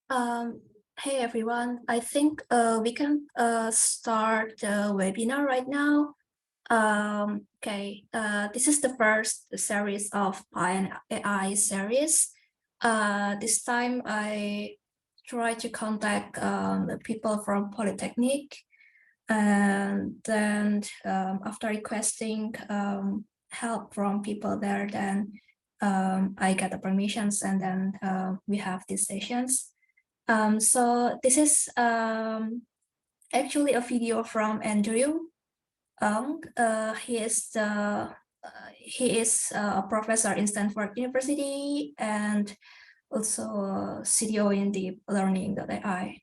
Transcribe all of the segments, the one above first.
Um, hey everyone, I think we can start the webinar right now. This is the first series of Pi and AI series. This time I try to contact the people from Polytechnic, and then after requesting help from people there, then I get the permissions, and then we have these sessions. So this is actually a video from Andrew Ng. He is a professor in Stanford University and also a CTO in Deep Learning.ai.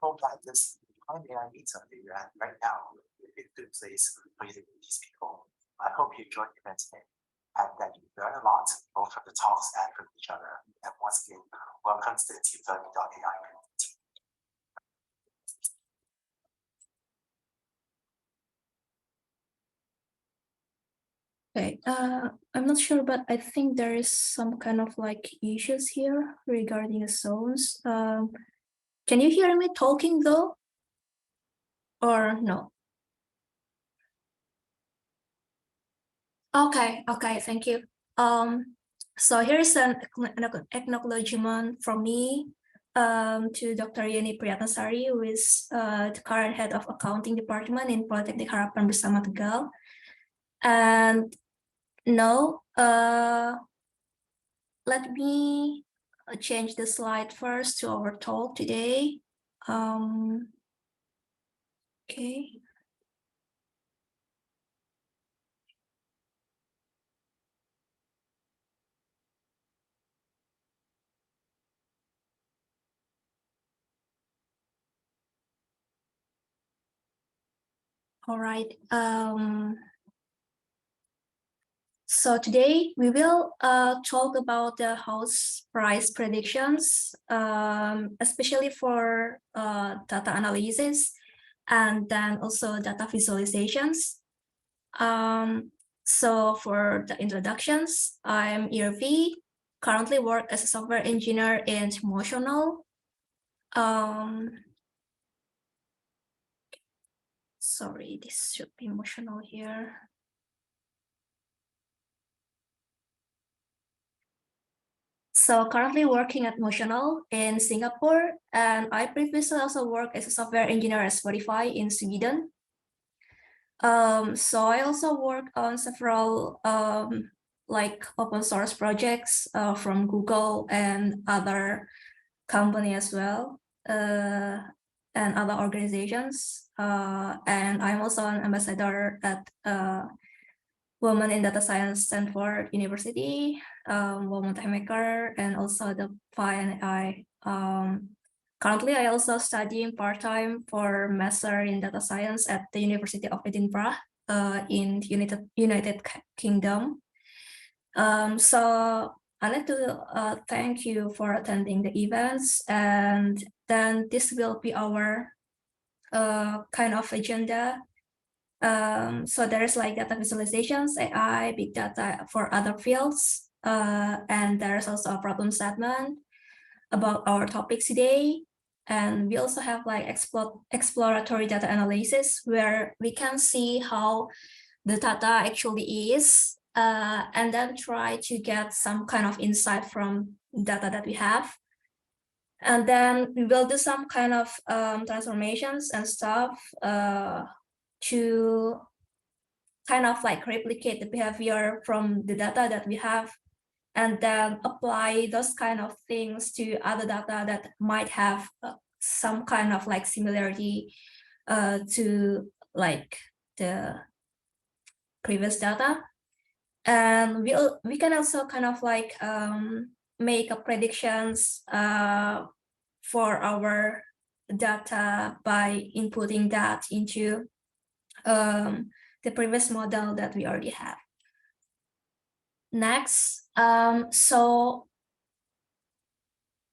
hope that this Coin AI meetup that you're at right now will be a good place for you to meet these people. I hope you enjoyed the event today and that you learn a lot both from the talks and from each other. And once again, welcome to the deeplearning.ai community. Okay, I'm not sure, but I think there is some kind of like issues here regarding the sounds. Can you hear me talking though? Or no? Okay, thank you. So here is an acknowledgement from me to Dr. Yeni Priyatnasari, who is the current head of accounting department in Politeknik Harapan Bersama Tegal. And now, let me change the slide first to our talk today. Okay. All right. So today we will talk about the house price predictions, especially for data analysis and then also data visualizations. So for the introductions, I'm Irvi, currently work as a software engineer in Motional. Sorry, this should be Motional here. So currently working at Motional in Singapore, and I previously also worked as a software engineer at Spotify in Sweden. So I also work on several like open source projects from Google and other company as well, and other organizations. And I'm also an ambassador at Women in Data Science Stanford University, Women Maker, and also the PI. Currently, I also studying part-time for master in data science at the University of Edinburgh in United Kingdom. So I'd like to thank you for attending the events, and then this will be our kind of agenda. So there's like data visualizations, AI, big data for other fields, and there's also a problem statement about our topics today. And we also have like exploratory data analysis, where we can see how the data actually is, and then try to get some kind of insight from data that we have. And then we will do some kind of transformations and stuff to kind of like replicate the behavior from the data that we have, and then apply those kind of things to other data that might have some kind of like similarity to like the previous data. And we can also kind of like make a predictions for our data by inputting that into the previous model that we already have. Next, so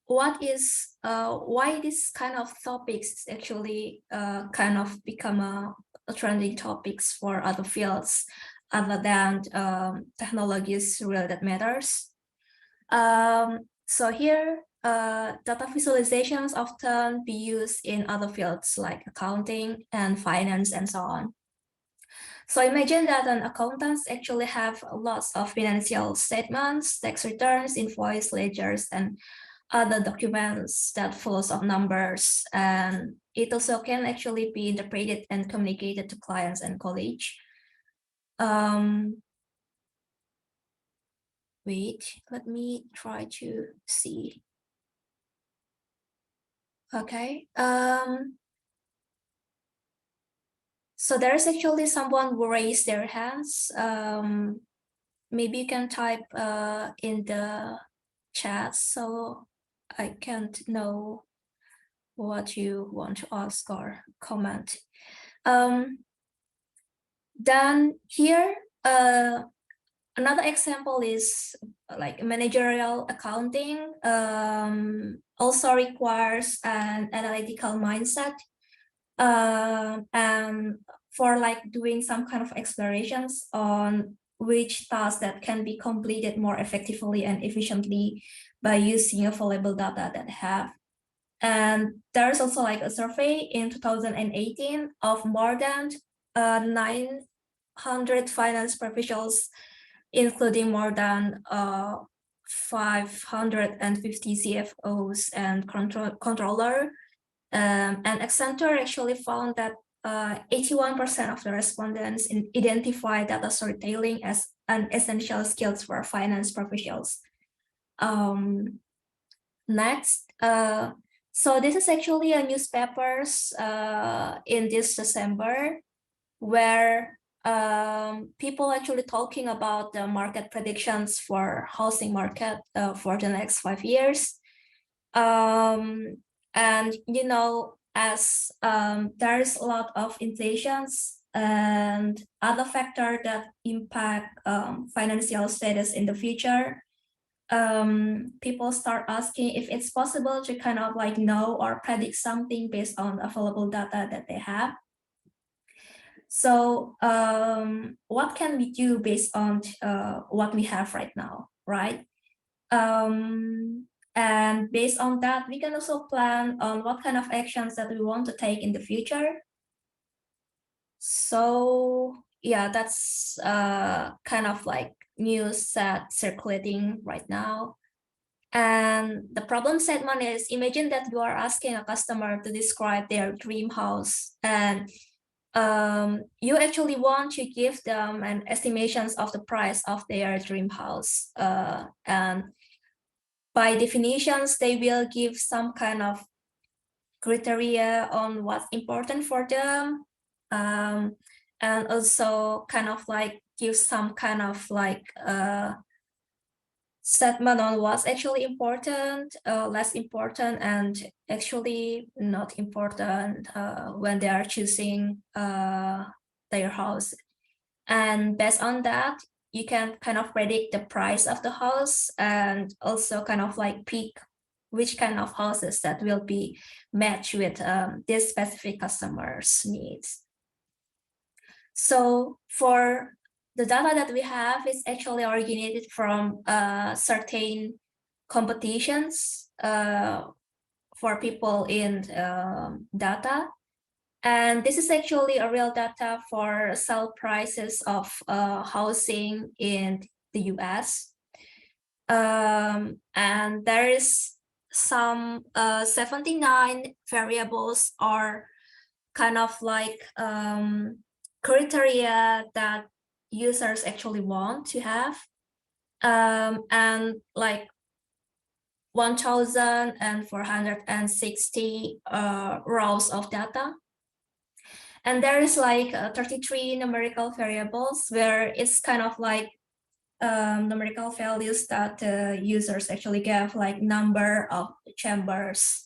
what is why this kind of topics actually kind of become a trending topics for other fields other than technologies related matters. So here, data visualizations often be used in other fields like accounting and finance and so on. So imagine that an accountants actually have lots of financial statements, tax returns, invoice ledgers, and other documents that full of numbers. And it also can actually be interpreted and communicated to clients and colleagues. Wait, let me try to see. Okay. So there's actually someone who raised their hands. Maybe you can type in the chat so I can't know what you want to ask or comment. Then here, another example is like managerial accounting also requires an analytical mindset. And for like doing some kind of explorations on which tasks that can be completed more effectively and efficiently by using available data that have. And there's also like a survey in 2018 of more than 900 finance professionals, including more than 550 CFOs and controller. And Accenture actually found that 81% of the respondents identify data storytelling as an essential skills for finance professionals. Next, so this is actually a newspapers in this December where people actually talking about the market predictions for housing market for the next 5 years. And you know, as there's a lot of inflations and other factors that impact financial status in the future, people start asking if it's possible to kind of like know or predict something based on available data that they have. So what can we do based on what we have right now, right? And based on that, we can also plan on what kind of actions that we want to take in the future. So yeah, that's kind of like news that circulating right now. And the problem statement is, imagine that you are asking a customer to describe their dream house, and you actually want to give them an estimations of the price of their dream house. And by definitions, they will give some kind of criteria on what's important for them. And also kind of like give some kind of like statement on what's actually important, less important, and actually not important when they are choosing their house. And based on that, you can kind of predict the price of the house and also kind of like pick which kind of houses that will be matched with this specific customer's needs. So for the data that we have is actually originated from certain competitions for people in data. And this is actually a real data for sale prices of housing in the US. And there is some 79 variables or kind of like criteria that users actually want to have. And like 1,460 rows of data. And there is like 33 numerical variables where it's kind of like numerical values that users actually give, like number of chambers.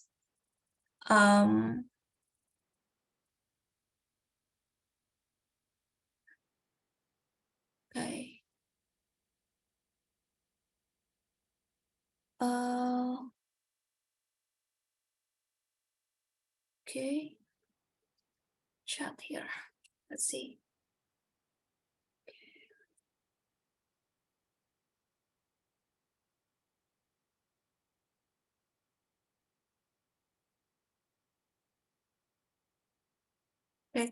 Okay. Okay. Chat here. Let's see. Okay.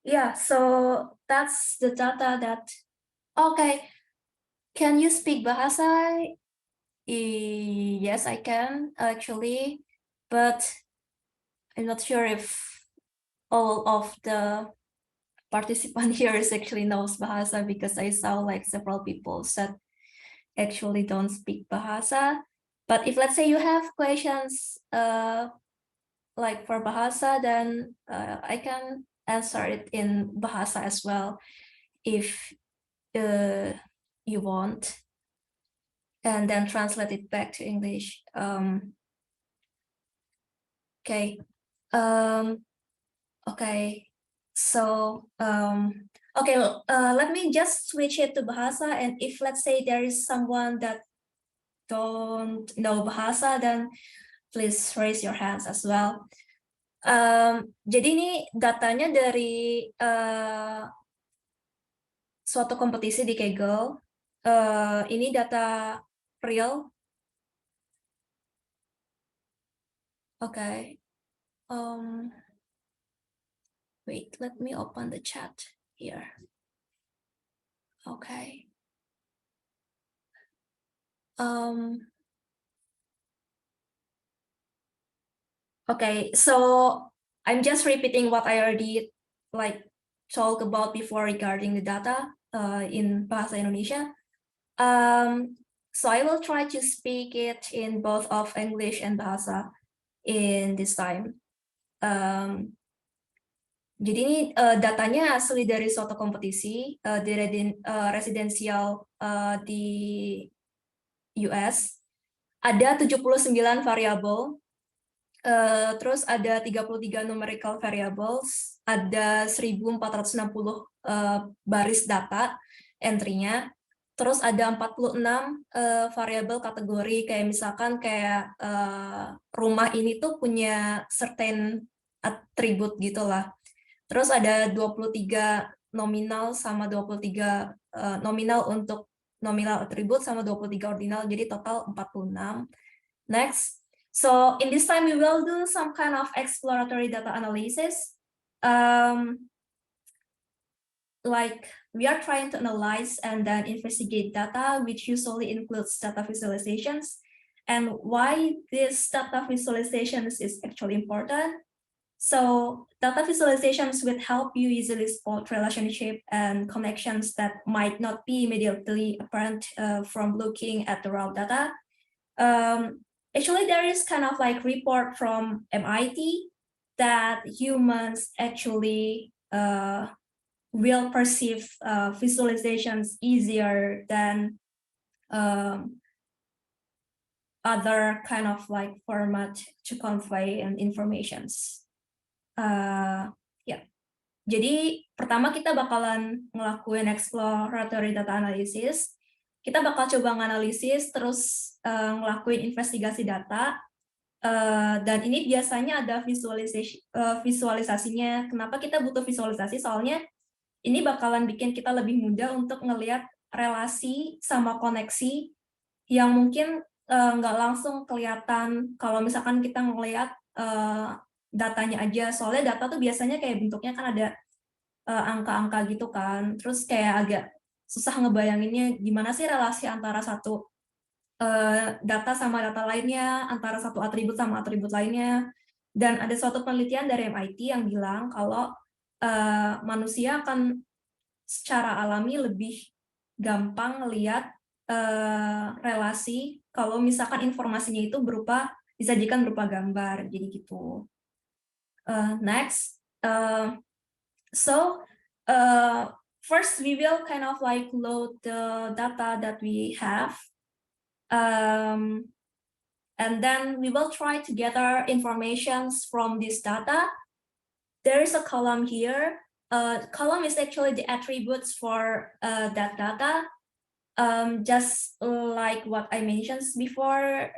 Yeah, so that's the data that, okay. Can you speak Bahasa? Yes, I can actually, but I'm not sure if all of the participant here is actually knows Bahasa, because I saw like several people said actually don't speak Bahasa. But if let's say you have questions like for Bahasa, then I can answer it in Bahasa as well if you want, and then translate it back to English. Okay. Okay. So okay, let me just switch it to Bahasa, and if let's say there is someone that don't know Bahasa, then please raise your hands as well. Jadi ini datanya dari suatu kompetisi di Kaggle. Ini data real. Okay. Wait, let me open the chat here. Okay. Okay, so I'm just repeating what I already talk about before regarding the data in Bahasa Indonesia. So I will try to speak it in both of English and Bahasa in this time. Jadi ini datanya asli dari suatu kompetisi di residensial di US. Ada 79 variabel, terus ada 33 numerical variables, ada 1460 baris data entry-nya, terus ada 46 variabel kategori, kayak misalkan kayak rumah ini tuh punya certain attribute gitu lah. Terus ada 23 nominal sama 23 nominal untuk nominal attribute sama 23 ordinal, jadi total 46. Next, so in this time we will do some kind of exploratory data analysis. Like we are trying to analyze and then investigate data, which usually includes data visualizations. And why this data visualizations is actually important. So data visualizations will help you easily spot relationship and connections that might not be immediately apparent from looking at the raw data. Actually, there is kind of like report from MIT that humans actually will perceive visualizations easier than other kind of like format to convey and informations. Jadi pertama kita bakalan ngelakuin exploratory data analysis. Kita bakal coba nganalisis terus ngelakuin investigasi data. Dan ini biasanya ada visualisasinya. Kenapa kita butuh visualisasi? Soalnya ini bakalan bikin kita lebih mudah untuk ngelihat relasi sama koneksi yang mungkin nggak langsung kelihatan kalau misalkan kita ngelihat datanya aja. Soalnya data tuh biasanya kayak bentuknya kan ada angka-angka gitu kan. Terus kayak agak susah ngebayanginnya gimana sih relasi antara satu data sama data lainnya, antara satu atribut sama atribut lainnya. Dan ada suatu penelitian dari MIT yang bilang kalau manusia akan secara alami lebih gampang ngelihat relasi kalau misalkan informasinya itu disajikan berupa gambar, jadi gitu. Next, first we will kind of like load the data that we have, and then we will try to gather informations from this data. There is a column here. Column is actually the attributes for that data. Just like what I mentioned before,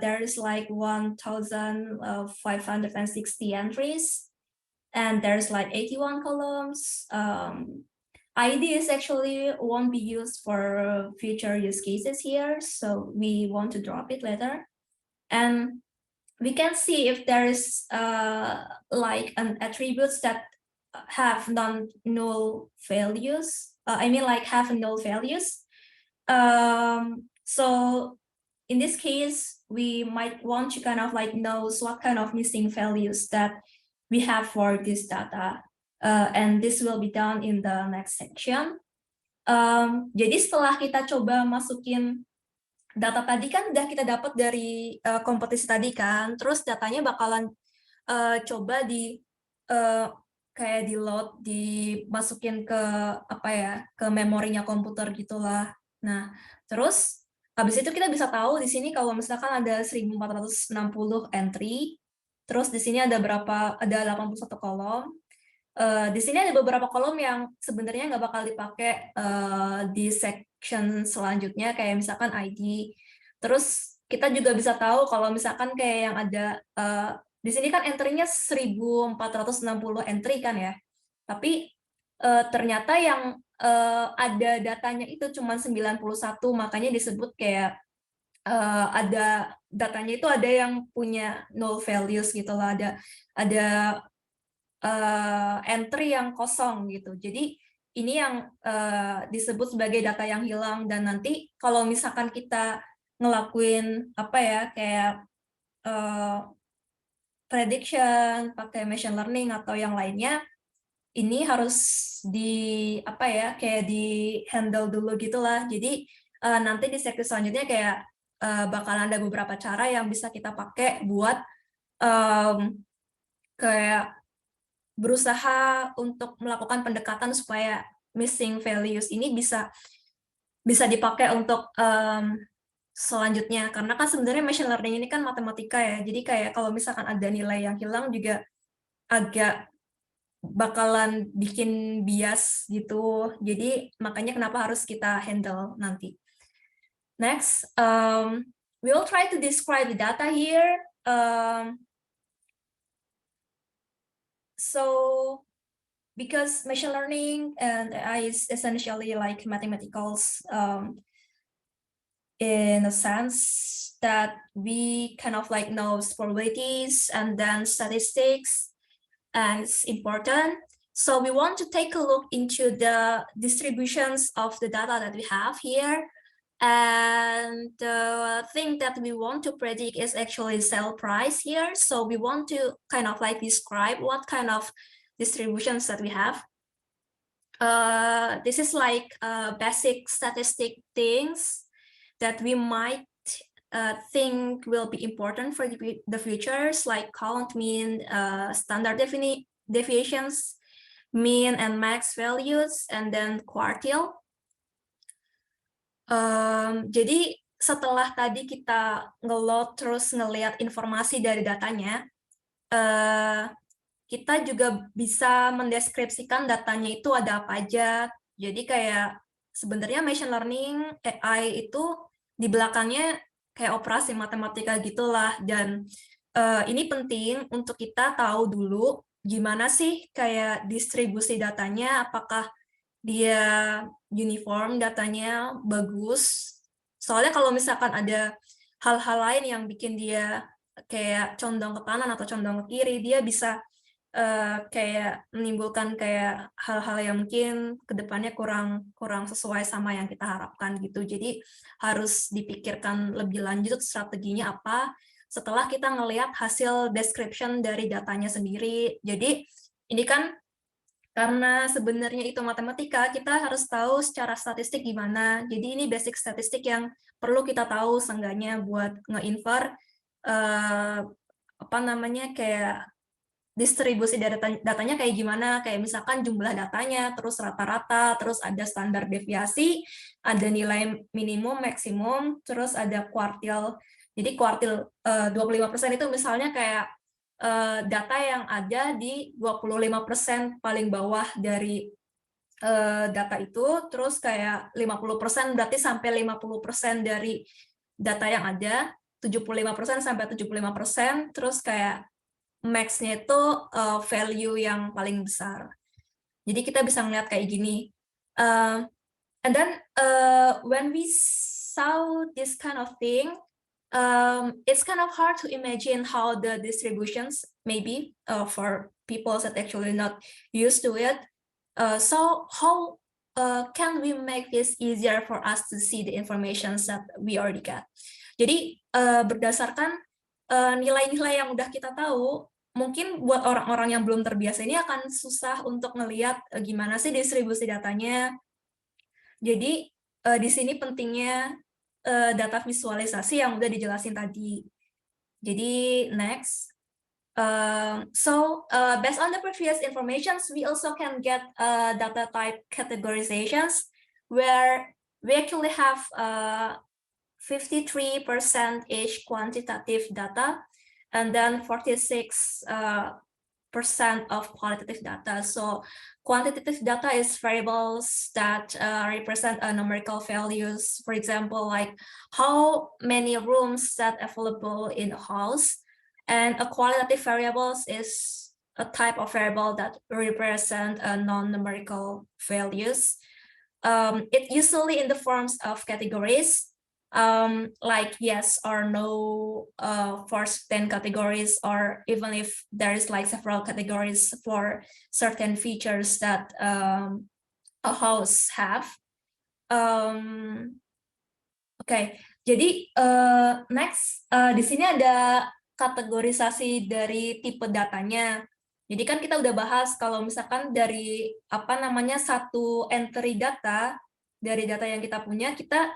there is like 1,560 entries, and there's like 81 columns. ID is actually won't be used for future use cases here, so we want to drop it later. And we can see if there is like an attributes that have null values. I mean like have null values. So in this case, we might want to kind of like know what kind of missing values that we have for this data. And this will be done in the next section. Jadi setelah kita coba masukin data tadi kan udah kita dapat dari kompetisi tadi kan, terus datanya bakalan coba kayak di load, dimasukin ke ke memorinya komputer gitulah. Nah, terus habis itu kita bisa tahu di sini kalau misalkan ada 1460 entry, terus di sini ada 81 kolom. Di sini ada beberapa kolom yang sebenarnya nggak bakal dipakai di section selanjutnya, kayak misalkan ID. Terus kita juga bisa tahu kalau misalkan kayak yang ada di sini kan entry-nya 1460 entry kan ya. Tapi ternyata yang ada datanya itu cuma 91, makanya disebut kayak ada datanya itu ada yang punya null values gitu lah, ada entry yang kosong gitu. Jadi ini yang disebut sebagai data yang hilang, dan nanti kalau misalkan kita ngelakuin apa ya kayak prediction pakai machine learning atau yang lainnya, ini harus di apa ya kayak di handle dulu gitulah. Jadi nanti di seksi selanjutnya kayak bakalan ada beberapa cara yang bisa kita pakai buat kayak berusaha untuk melakukan pendekatan supaya missing values ini bisa dipakai untuk selanjutnya. Karena kan sebenarnya machine learning ini kan matematika ya, jadi kayak kalau misalkan ada nilai yang hilang juga agak bakalan bikin bias gitu. Jadi makanya kenapa harus kita handle nanti. Next, we'll try to describe the data here. So because machine learning and AI is essentially like mathematicals in a sense that we kind of like know probabilities and then statistics, and it's important. So we want to take a look into the distributions of the data that we have here. And the thing that we want to predict is actually sale price here. So we want to kind of like describe what kind of distributions that we have. This is like basic statistic things that we might think will be important for the futures, like count, mean, standard deviations, mean and max values, and then quartile. Jadi setelah tadi kita nge-load terus ngelihat informasi dari datanya, kita juga bisa mendeskripsikan datanya itu ada apa aja. Jadi kayak sebenarnya machine learning AI itu di belakangnya kayak operasi matematika gitulah, dan ini penting untuk kita tahu dulu gimana sih kayak distribusi datanya, apakah dia uniform, datanya bagus. Soalnya kalau misalkan ada hal-hal lain yang bikin dia kayak condong ke kanan atau condong ke kiri, dia bisa kayak menimbulkan kayak hal-hal yang mungkin kedepannya kurang sesuai sama yang kita harapkan gitu. Jadi harus dipikirkan lebih lanjut strateginya apa setelah kita ngelihat hasil description dari datanya sendiri. Jadi ini kan karena sebenarnya itu matematika, kita harus tahu secara statistik gimana. Jadi ini basic statistik yang perlu kita tahu seenggaknya buat nge-infer apa namanya kayak distribusi datanya kayak gimana, kayak misalkan jumlah datanya, terus rata-rata, terus ada standar deviasi, ada nilai minimum, maksimum, terus ada kuartil. Jadi kuartil 25% itu misalnya kayak data yang ada di 25% paling bawah dari data itu, terus kayak 50% berarti sampai 50% dari data yang ada, 75% sampai 75%, terus kayak max-nya itu value yang paling besar. Jadi kita bisa melihat kayak gini. And then when we saw this kind of thing, it's kind of hard to imagine how the distributions maybe for people that actually not used to it. So how can we make this easier for us to see the information that we already got? Jadi berdasarkan nilai-nilai yang udah kita tahu, mungkin buat orang-orang yang belum terbiasa ini akan susah untuk ngelihat gimana sih distribusi datanya. Jadi di sini pentingnya data visualisasi yang udah dijelasin tadi. Jadi next. So based on the previous informations, we also can get data type categorizations where we actually have 53% each quantitative data, and then 46% of qualitative data. So quantitative data is variables that represent numerical values. For example, like how many rooms that available in a house. And a qualitative variables is a type of variable that represent a non-numerical values. It usually in the forms of categories, like yes or no for 10 categories, or even if there is like several categories for certain features that a house have. Oke, jadi next di sini ada kategorisasi dari tipe datanya. Jadi kan kita udah bahas kalau misalkan dari apa namanya satu entry data dari data yang kita punya, kita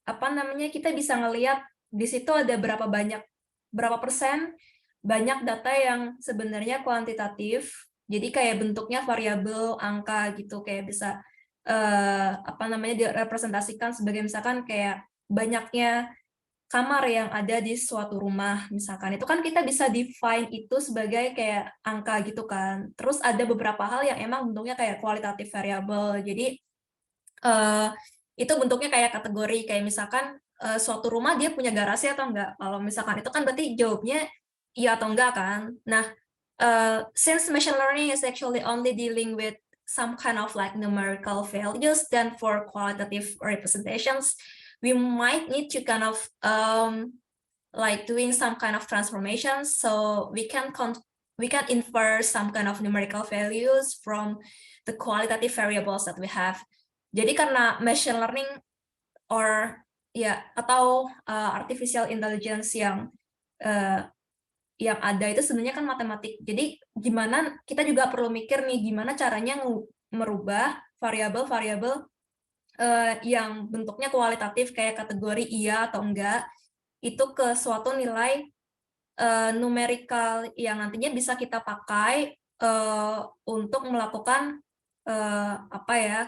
apa namanya kita bisa ngelihat di situ ada berapa persen banyak data yang sebenarnya kuantitatif. Jadi kayak bentuknya variabel, angka gitu, kayak bisa apa namanya direpresentasikan sebagai misalkan kayak banyaknya kamar yang ada di suatu rumah misalkan, itu kan kita bisa define itu sebagai kayak angka gitu kan. Terus ada beberapa hal yang emang bentuknya kayak kualitatif variabel, jadi itu bentuknya kayak kategori, kayak misalkan suatu rumah dia punya garasi atau enggak. Kalau misalkan itu kan berarti jawabnya iya atau enggak kan. Nah, since machine learning is actually only dealing with some kind of like numerical values, then for qualitative representations, we might need to kind of like doing some kind of transformations, so we can infer some kind of numerical values from the qualitative variables that we have. Jadi karena machine learning or atau artificial intelligence yang ada itu sebenarnya kan matematik. Jadi gimana kita juga perlu mikir nih gimana caranya merubah variabel-variabel yang bentuknya kualitatif kayak kategori iya atau enggak itu ke suatu nilai numerikal yang nantinya bisa kita pakai untuk melakukan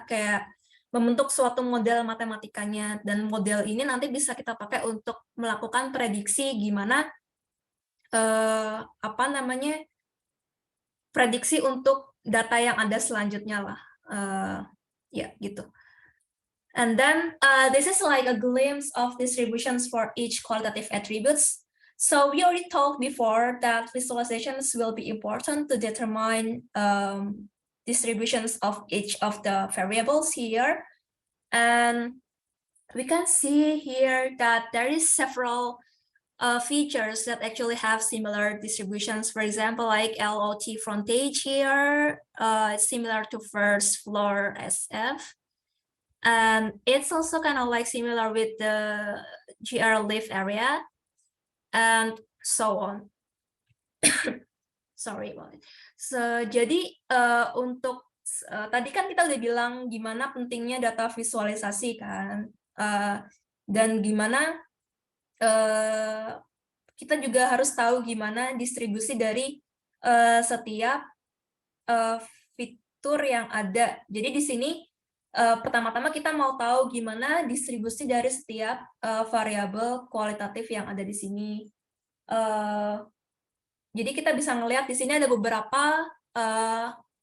kayak membentuk suatu model matematikanya, dan model ini nanti bisa kita pakai untuk melakukan prediksi gimana prediksi untuk data yang ada selanjutnya lah, gitu. And then this is like a glimpse of distributions for each qualitative attributes. So we already talked before that visualizations will be important to determine distributions of each of the variables here. And we can see here that there is several features that actually have similar distributions. For example, like LOT frontage here, it's similar to first floor SF. And it's also kind of like similar with the GR lift area and so on. Sorry about it. So, jadi untuk tadi kan kita udah bilang gimana pentingnya data visualisasi kan, dan gimana kita juga harus tahu gimana distribusi dari setiap fitur yang ada. Jadi di sini pertama-tama kita mau tahu gimana distribusi dari setiap variabel kualitatif yang ada di sini. Jadi kita bisa ngelihat di sini ada beberapa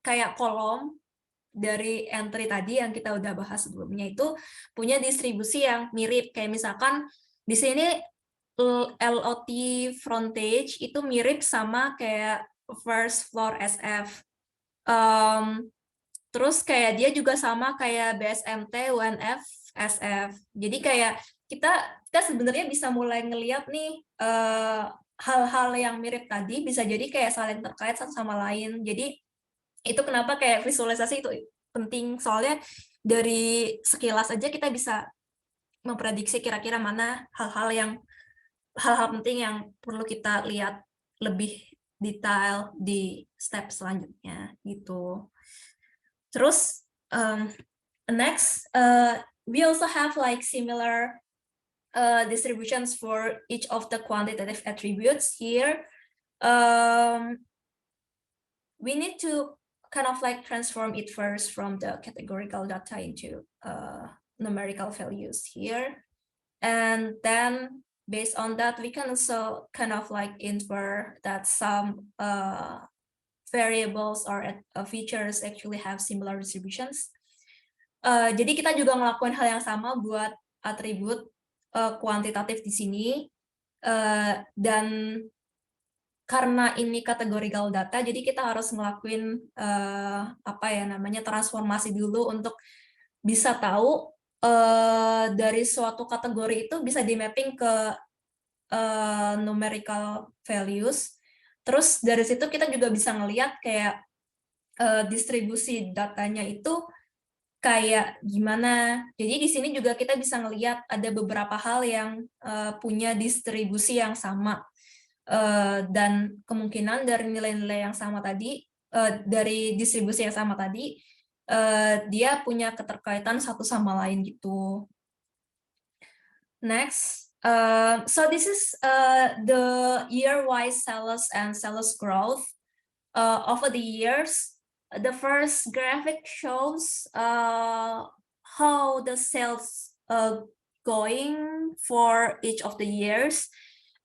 kayak kolom dari entry tadi yang kita udah bahas sebelumnya, itu punya distribusi yang mirip. Kayak misalkan di sini LOT frontage itu mirip sama kayak first floor SF. Terus kayak dia juga sama kayak BSMT UNF SF. Jadi kayak kita sebenarnya bisa mulai ngelihat nih hal-hal yang mirip tadi bisa jadi kayak saling terkait satu sama lain. Jadi itu kenapa kayak visualisasi itu penting, soalnya dari sekilas aja kita bisa memprediksi kira-kira mana hal-hal penting yang perlu kita lihat lebih detail di step selanjutnya gitu. Terus next we also have like similar distributions for each of the quantitative attributes here. We need to kind of like transform it first from the categorical data into numerical values here, and then based on that we can also kind of like infer that some variables or features actually have similar distributions. Jadi kita juga ngelakuin hal yang sama buat atribut kuantitatif di sini, dan karena ini kategorical data, jadi kita harus ngelakuin transformasi dulu untuk bisa tahu dari suatu kategori itu bisa di mapping ke numerical values. Terus dari situ kita juga bisa ngelihat kayak distribusi datanya itu kayak gimana. Jadi di sini juga kita bisa ngelihat ada beberapa hal yang punya distribusi yang sama. Dan kemungkinan dari nilai-nilai yang sama tadi, dari distribusi yang sama tadi, dia punya keterkaitan satu sama lain gitu. Next, so this is the year-wise sales and sales growth over the years. The first graphic shows how the sales going for each of the years.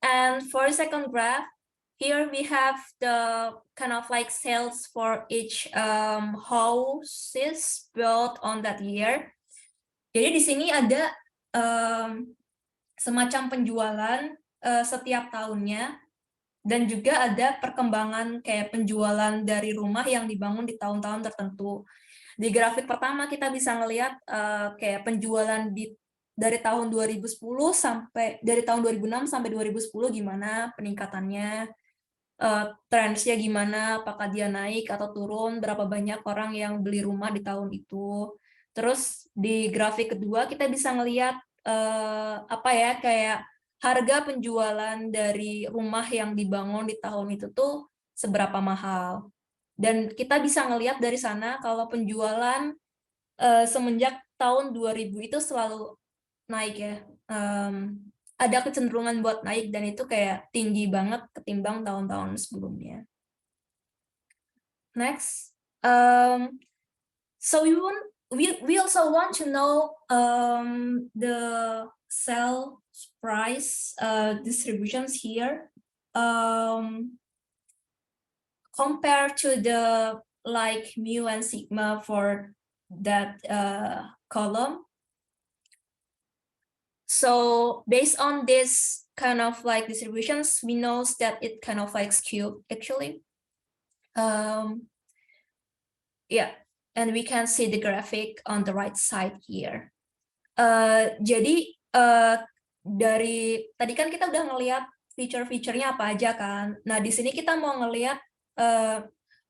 And for the second graph, here we have the kind of like sales for each houses built on that year. Jadi di sini ada semacam penjualan setiap tahunnya, dan juga ada perkembangan kayak penjualan dari rumah yang dibangun di tahun-tahun tertentu. Di grafik pertama kita bisa ngelihat kayak penjualan dari tahun 2010 sampai dari tahun 2006 sampai 2010 gimana peningkatannya, trendsnya gimana, apakah dia naik atau turun, berapa banyak orang yang beli rumah di tahun itu. Terus di grafik kedua kita bisa ngelihat kayak harga penjualan dari rumah yang dibangun di tahun itu tuh seberapa mahal. Dan kita bisa ngelihat dari sana kalau penjualan semenjak tahun 2000 itu selalu naik ya. Ada kecenderungan buat naik dan itu kayak tinggi banget ketimbang tahun-tahun sebelumnya. Next. So we also want to know the sell price distributions here compared to the like mu and sigma for that column. So based on this kind of like distributions, we know that it kind of like skewed actually. Yeah, and we can see the graphic on the right side here. Jadi dari tadi kan kita udah ngelihat feature-featurenya apa aja kan. Nah di sini kita mau ngelihat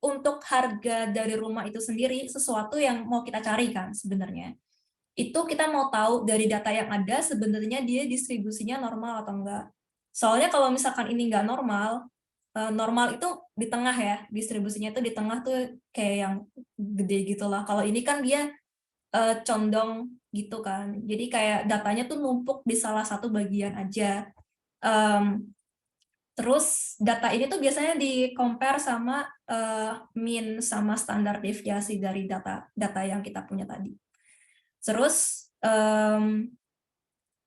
untuk harga dari rumah itu sendiri sesuatu yang mau kita cari kan sebenarnya. Itu kita mau tahu dari data yang ada sebenarnya dia distribusinya normal atau enggak. Soalnya kalau misalkan ini enggak normal, normal itu di tengah ya, distribusinya itu di tengah tuh kayak yang gede gitu lah. Kalau ini kan dia condong gitu kan. Jadi kayak datanya tuh numpuk di salah satu bagian aja. Terus data ini tuh biasanya di-compare sama mean sama standar deviasi dari data yang kita punya tadi. Terus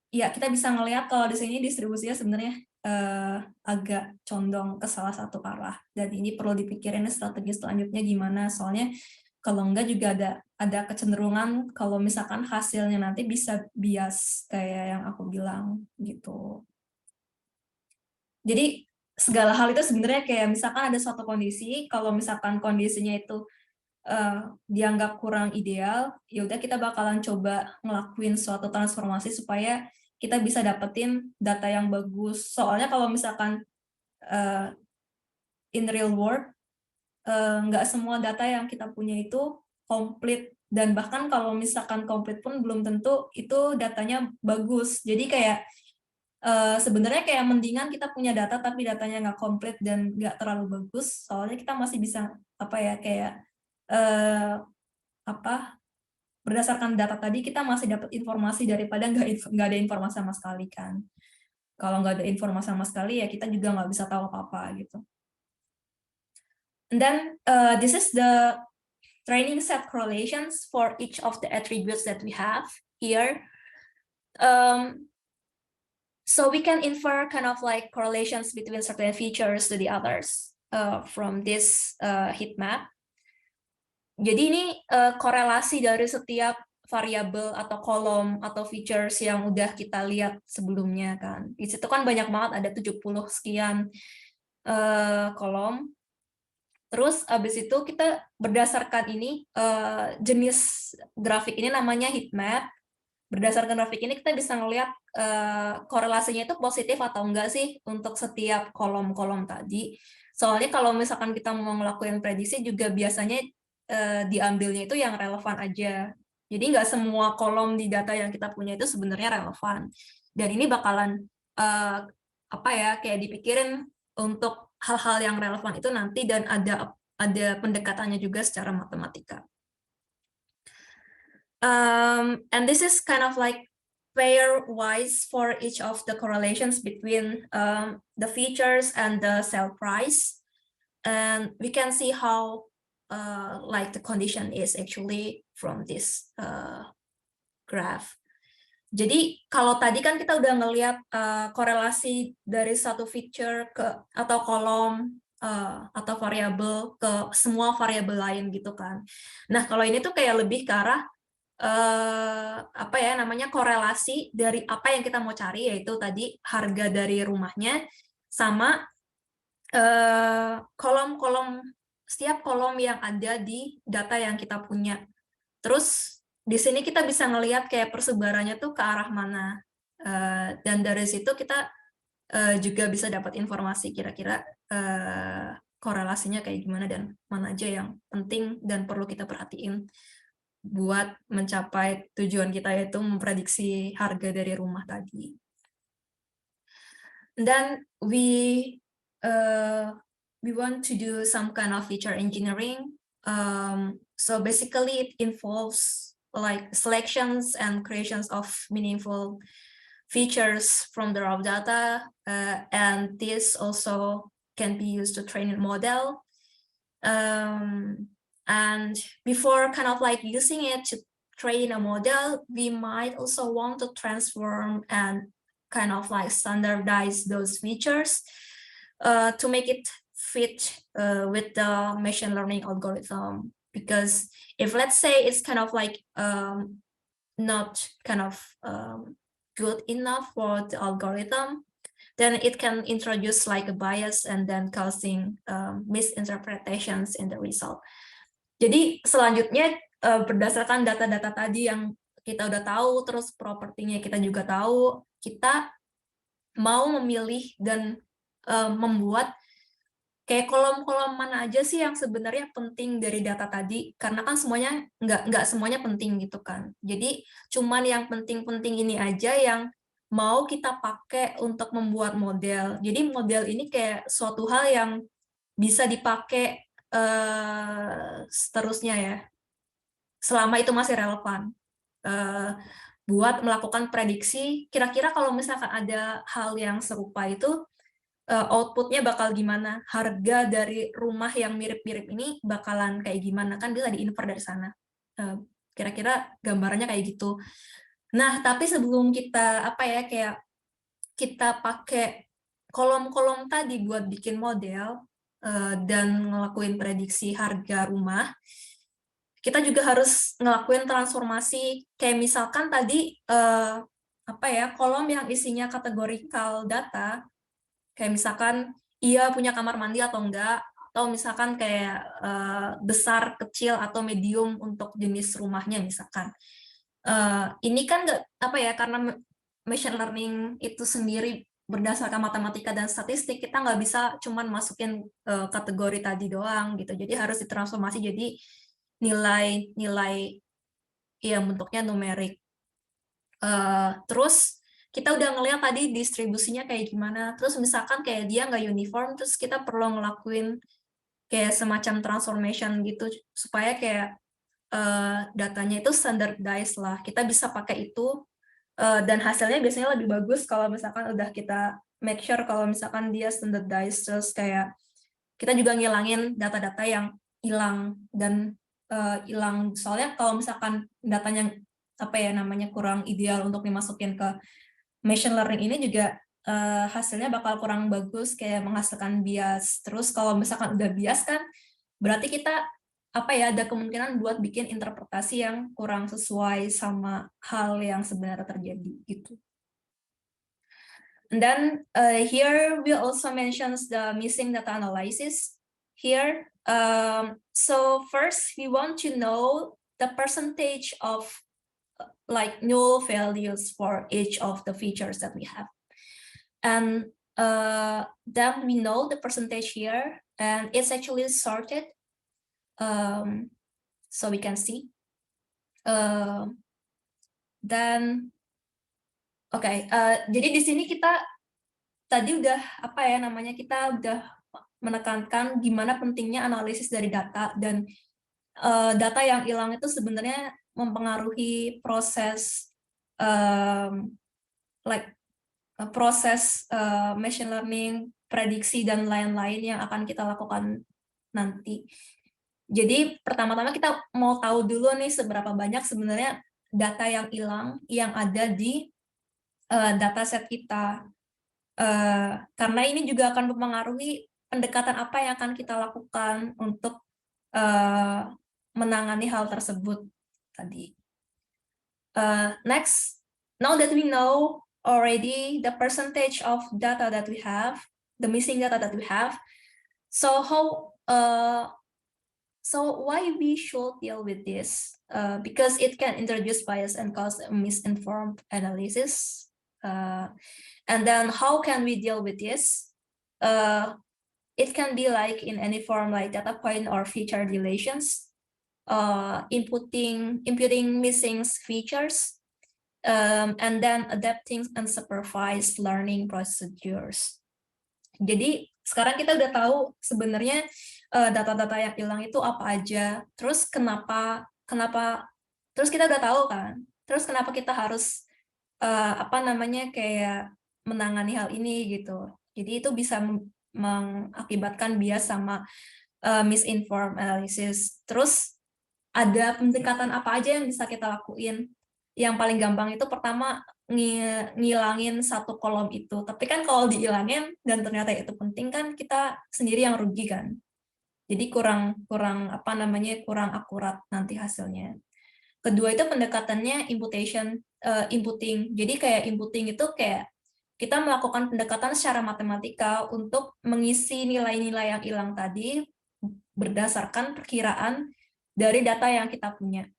ya kita bisa ngelihat kalau di sini distribusinya sebenarnya agak condong ke salah satu arah. Dan ini perlu dipikirin strategi selanjutnya gimana. Soalnya kalau enggak juga ada kecenderungan kalau misalkan hasilnya nanti bisa bias kayak yang aku bilang gitu. Jadi segala hal itu sebenarnya kayak misalkan ada suatu kondisi, kalau misalkan kondisinya itu dianggap kurang ideal, ya udah kita bakalan coba ngelakuin suatu transformasi supaya kita bisa dapetin data yang bagus. Soalnya kalau misalkan in real world nggak semua data yang kita punya itu komplit, dan bahkan kalau misalkan komplit pun belum tentu itu datanya bagus. Jadi kayak sebenarnya kayak mendingan kita punya data tapi datanya nggak komplit dan nggak terlalu bagus, soalnya kita masih bisa berdasarkan data tadi kita masih dapat informasi daripada nggak ada informasi sama sekali kan. Kalau nggak ada informasi sama sekali ya kita juga nggak bisa tahu apa-apa gitu. And then this is the training set correlations for each of the attributes that we have here. So we can infer kind of like correlations between certain features to the others from this heat map. Jadi ini korelasi dari setiap variabel atau kolom atau features yang udah kita lihat sebelumnya kan. Di situ kan banyak banget, ada 70 sekian kolom. Terus abis itu kita berdasarkan ini jenis grafik ini namanya heat map. Berdasarkan grafik ini kita bisa ngelihat korelasinya itu positif atau enggak sih untuk setiap kolom-kolom tadi. Soalnya kalau misalkan kita mau ngelakuin prediksi juga biasanya diambilnya itu yang relevan aja. Jadi nggak semua kolom di data yang kita punya itu sebenarnya relevan. Dan ini bakalan apa ya, kayak dipikirin untuk hal-hal yang relevan itu nanti, dan ada pendekatannya juga secara matematika. And this is kind of like pairwise for each of the correlations between the features and the sell price, and we can see how like the condition is actually from this graph. Jadi kalau tadi kan kita udah ngelihat korelasi dari satu feature ke atau kolom atau variabel ke semua variabel lain gitu kan. Nah kalau ini tuh kayak lebih ke arah apa ya namanya, korelasi dari apa yang kita mau cari, yaitu tadi harga dari rumahnya sama kolom-kolom, setiap kolom yang ada di data yang kita punya. Terus di sini kita bisa ngelihat kayak persebarannya tuh ke arah mana, dan dari situ kita juga bisa dapat informasi kira-kira korelasinya kayak gimana dan mana aja yang penting dan perlu kita perhatiin buat mencapai tujuan kita, yaitu memprediksi harga dari rumah tadi. Dan we want to do some kind of feature engineering. So basically it involves like selections and creations of meaningful features from the raw data, and this also can be used to train a model. And before kind of like using it to train a model, we might also want to transform and kind of like standardize those features to make it fit with the machine learning algorithm. Because if let's say it's kind of like not kind of good enough for the algorithm, then it can introduce like a bias and then causing misinterpretations in the result. Jadi selanjutnya berdasarkan data-data tadi yang kita udah tahu, terus propertinya kita juga tahu, kita mau memilih dan membuat kayak kolom-kolom mana aja sih yang sebenarnya penting dari data tadi, karena kan semuanya nggak semuanya penting gitu kan. Jadi cuman yang penting-penting ini aja yang mau kita pakai untuk membuat model. Jadi model ini kayak suatu hal yang bisa dipakai seterusnya ya, selama itu masih relevan. Buat melakukan prediksi, kira-kira kalau misalkan ada hal yang serupa itu, outputnya bakal gimana, harga dari rumah yang mirip-mirip ini bakalan kayak gimana, kan bisa diinfer dari sana. Kira-kira gambarannya kayak gitu. Nah, tapi sebelum kita apa ya, kayak kita pakai kolom-kolom tadi buat bikin model dan ngelakuin prediksi harga rumah, kita juga harus ngelakuin transformasi. Kayak misalkan tadi apa ya, kolom yang isinya kategorikal data, kayak misalkan ia punya kamar mandi atau enggak, atau misalkan kayak besar, kecil, atau medium untuk jenis rumahnya misalkan. Ini kan nggak apa ya, karena machine learning itu sendiri berdasarkan matematika dan statistik, kita nggak bisa cuman masukin kategori tadi doang gitu. Jadi harus ditransformasi jadi nilai ya bentuknya numerik. Terus kita udah ngeliat tadi distribusinya kayak gimana, terus misalkan kayak dia nggak uniform, terus kita perlu ngelakuin kayak semacam transformation gitu, supaya kayak datanya itu standardized lah, kita bisa pakai itu, dan hasilnya biasanya lebih bagus kalau misalkan udah kita make sure kalau misalkan dia standardized, terus kayak kita juga ngilangin data-data yang hilang, dan hilang, soalnya kalau misalkan datanya apa ya namanya kurang ideal untuk dimasukin ke machine learning ini juga hasilnya bakal kurang bagus, kayak menghasilkan bias. Terus kalau misalkan udah bias kan, berarti kita apa ya, ada kemungkinan buat bikin interpretasi yang kurang sesuai sama hal yang sebenarnya terjadi gitu. And then here we also mentions the missing data analysis here. So first we want to know the percentage of like null values for each of the features that we have. And then we know the percentage here, and it's actually sorted. So we can see. Dan Oke, jadi di sini kita tadi udah apa ya namanya, kita udah menekankan gimana pentingnya analisis dari data, dan data yang hilang itu sebenarnya mempengaruhi proses proses machine learning, prediksi dan lain-lain yang akan kita lakukan nanti. Jadi pertama-tama kita mau tahu dulu nih seberapa banyak sebenarnya data yang hilang yang ada di dataset kita, karena ini juga akan mempengaruhi pendekatan apa yang akan kita lakukan untuk menangani hal tersebut tadi. Next, now that we know already the percentage of data that we have, the missing data that we have, so why we should deal with this? Because it can introduce bias and cause a misinformed analysis. And then how can we deal with this? It can be like in any form, like data point or feature deletions, imputing missing features, and then adapting unsupervised learning procedures. Jadi sekarang kita udah tahu sebenarnya data-data yang hilang itu apa aja, terus kenapa terus kita udah tahu kan, terus kenapa kita harus kayak menangani hal ini gitu. Jadi itu bisa mengakibatkan bias sama misinformed analysis. Terus ada pendekatan apa aja yang bisa kita lakuin? Yang paling gampang itu pertama ngilangin satu kolom itu. Tapi kan kalau dihilangin dan ternyata itu penting kan kita sendiri yang rugi kan. Jadi kurang akurat nanti hasilnya. Kedua itu pendekatannya imputing. Jadi kayak imputing itu kayak kita melakukan pendekatan secara matematika untuk mengisi nilai-nilai yang hilang tadi berdasarkan perkiraan dari data yang kita punya.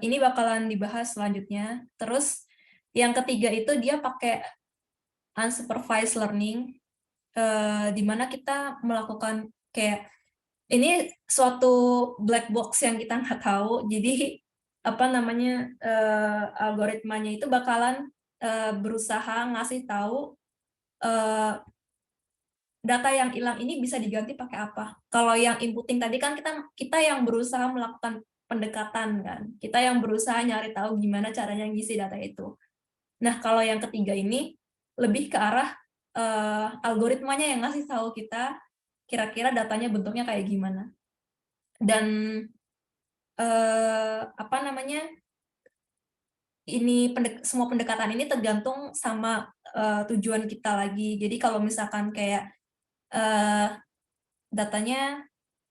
Ini bakalan dibahas selanjutnya. Terus yang ketiga itu dia pakai unsupervised learning, di mana kita melakukan kayak ini suatu black box yang kita nggak tahu. Jadi algoritmanya itu bakalan berusaha ngasih tahu data yang hilang ini bisa diganti pakai apa. Kalau yang inputting tadi kan kita yang berusaha melakukan pendekatan kan. Kita yang berusaha nyari tahu gimana caranya ngisi data itu. Nah, kalau yang ketiga ini lebih ke arah algoritmanya yang ngasih tahu kita kira-kira datanya bentuknya kayak gimana. Dan semua pendekatan ini tergantung sama tujuan kita lagi. Jadi kalau misalkan kayak datanya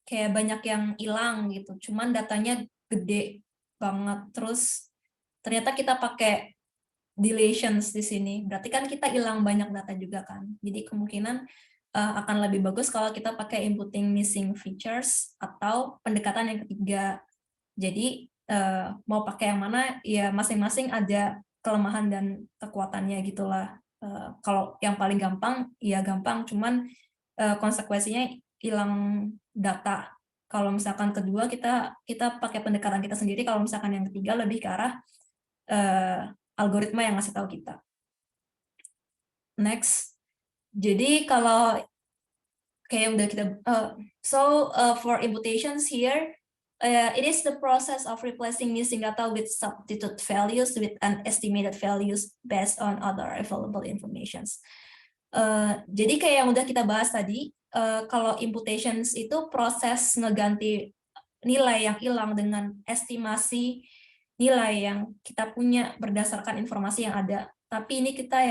kayak banyak yang hilang gitu, cuman datanya gede banget, terus ternyata kita pakai deletions di sini, berarti kan kita hilang banyak data juga kan. Jadi kemungkinan akan lebih bagus kalau kita pakai inputting missing features atau pendekatan yang ketiga. Jadi mau pakai yang mana ya masing-masing ada kelemahan dan kekuatannya gitulah. Kalau yang paling gampang ya gampang, cuman konsekuensinya hilang data. Kalau misalkan kedua kita pakai pendekatan kita sendiri, kalau misalkan yang ketiga lebih ke arah algoritma yang ngasih tahu kita. Next. Jadi kalau kayak udah kita for imputations here, it is the process of replacing missing data with substitute values with an estimated values based on other available informations. Jadi kayak yang udah kita bahas tadi, kalau imputations itu proses ngeganti nilai yang hilang dengan estimasi nilai yang kita punya berdasarkan informasi yang ada. Tapi ini kita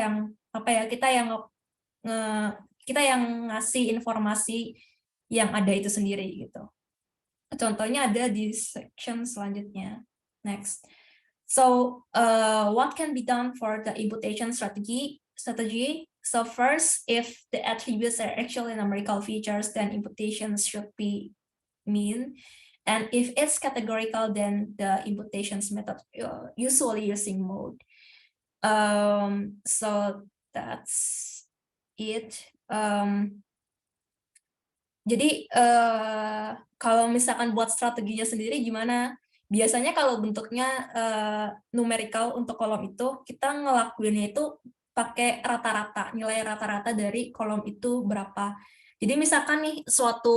yang ngasih informasi yang ada itu sendiri gitu. Contohnya ada di section selanjutnya. Next. So what can be done for the imputation strategy? strategy. So first, if the attributes are actually numerical features, then imputations should be mean. And if it's categorical, then the imputations method usually using mode. So that's it. Jadi kalau misalkan buat strateginya sendiri gimana? Biasanya kalau bentuknya numerical untuk kolom itu, kita ngelakuinnya itu pakai rata-rata, nilai rata-rata dari kolom itu berapa. Jadi misalkan nih suatu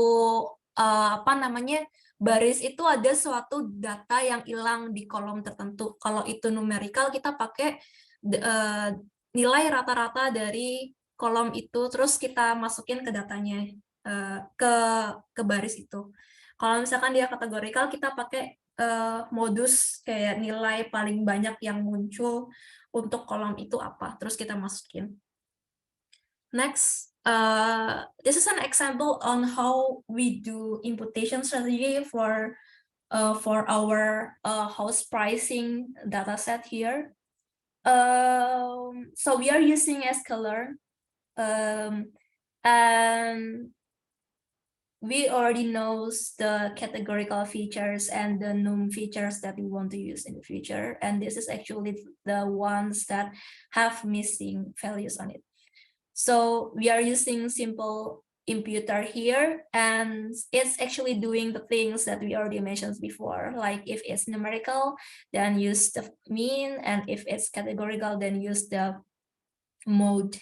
baris itu ada suatu data yang hilang di kolom tertentu. Kalau itu numerical, kita pakai nilai rata-rata dari kolom itu, terus kita masukin ke datanya. Ke baris itu. Kalau misalkan dia kategorikal, kita pakai modus kayak nilai paling banyak yang muncul untuk kolom itu apa, terus kita masukin. Next, this is an example on how we do imputation strategy for our house pricing dataset here. So we are using sklearn, and we already knows the categorical features and the num features that we want to use in the future. And this is actually the ones that have missing values on it. So we are using simple imputer here, and it's actually doing the things that we already mentioned before. Like if it's numerical, then use the mean, and if it's categorical, then use the mode.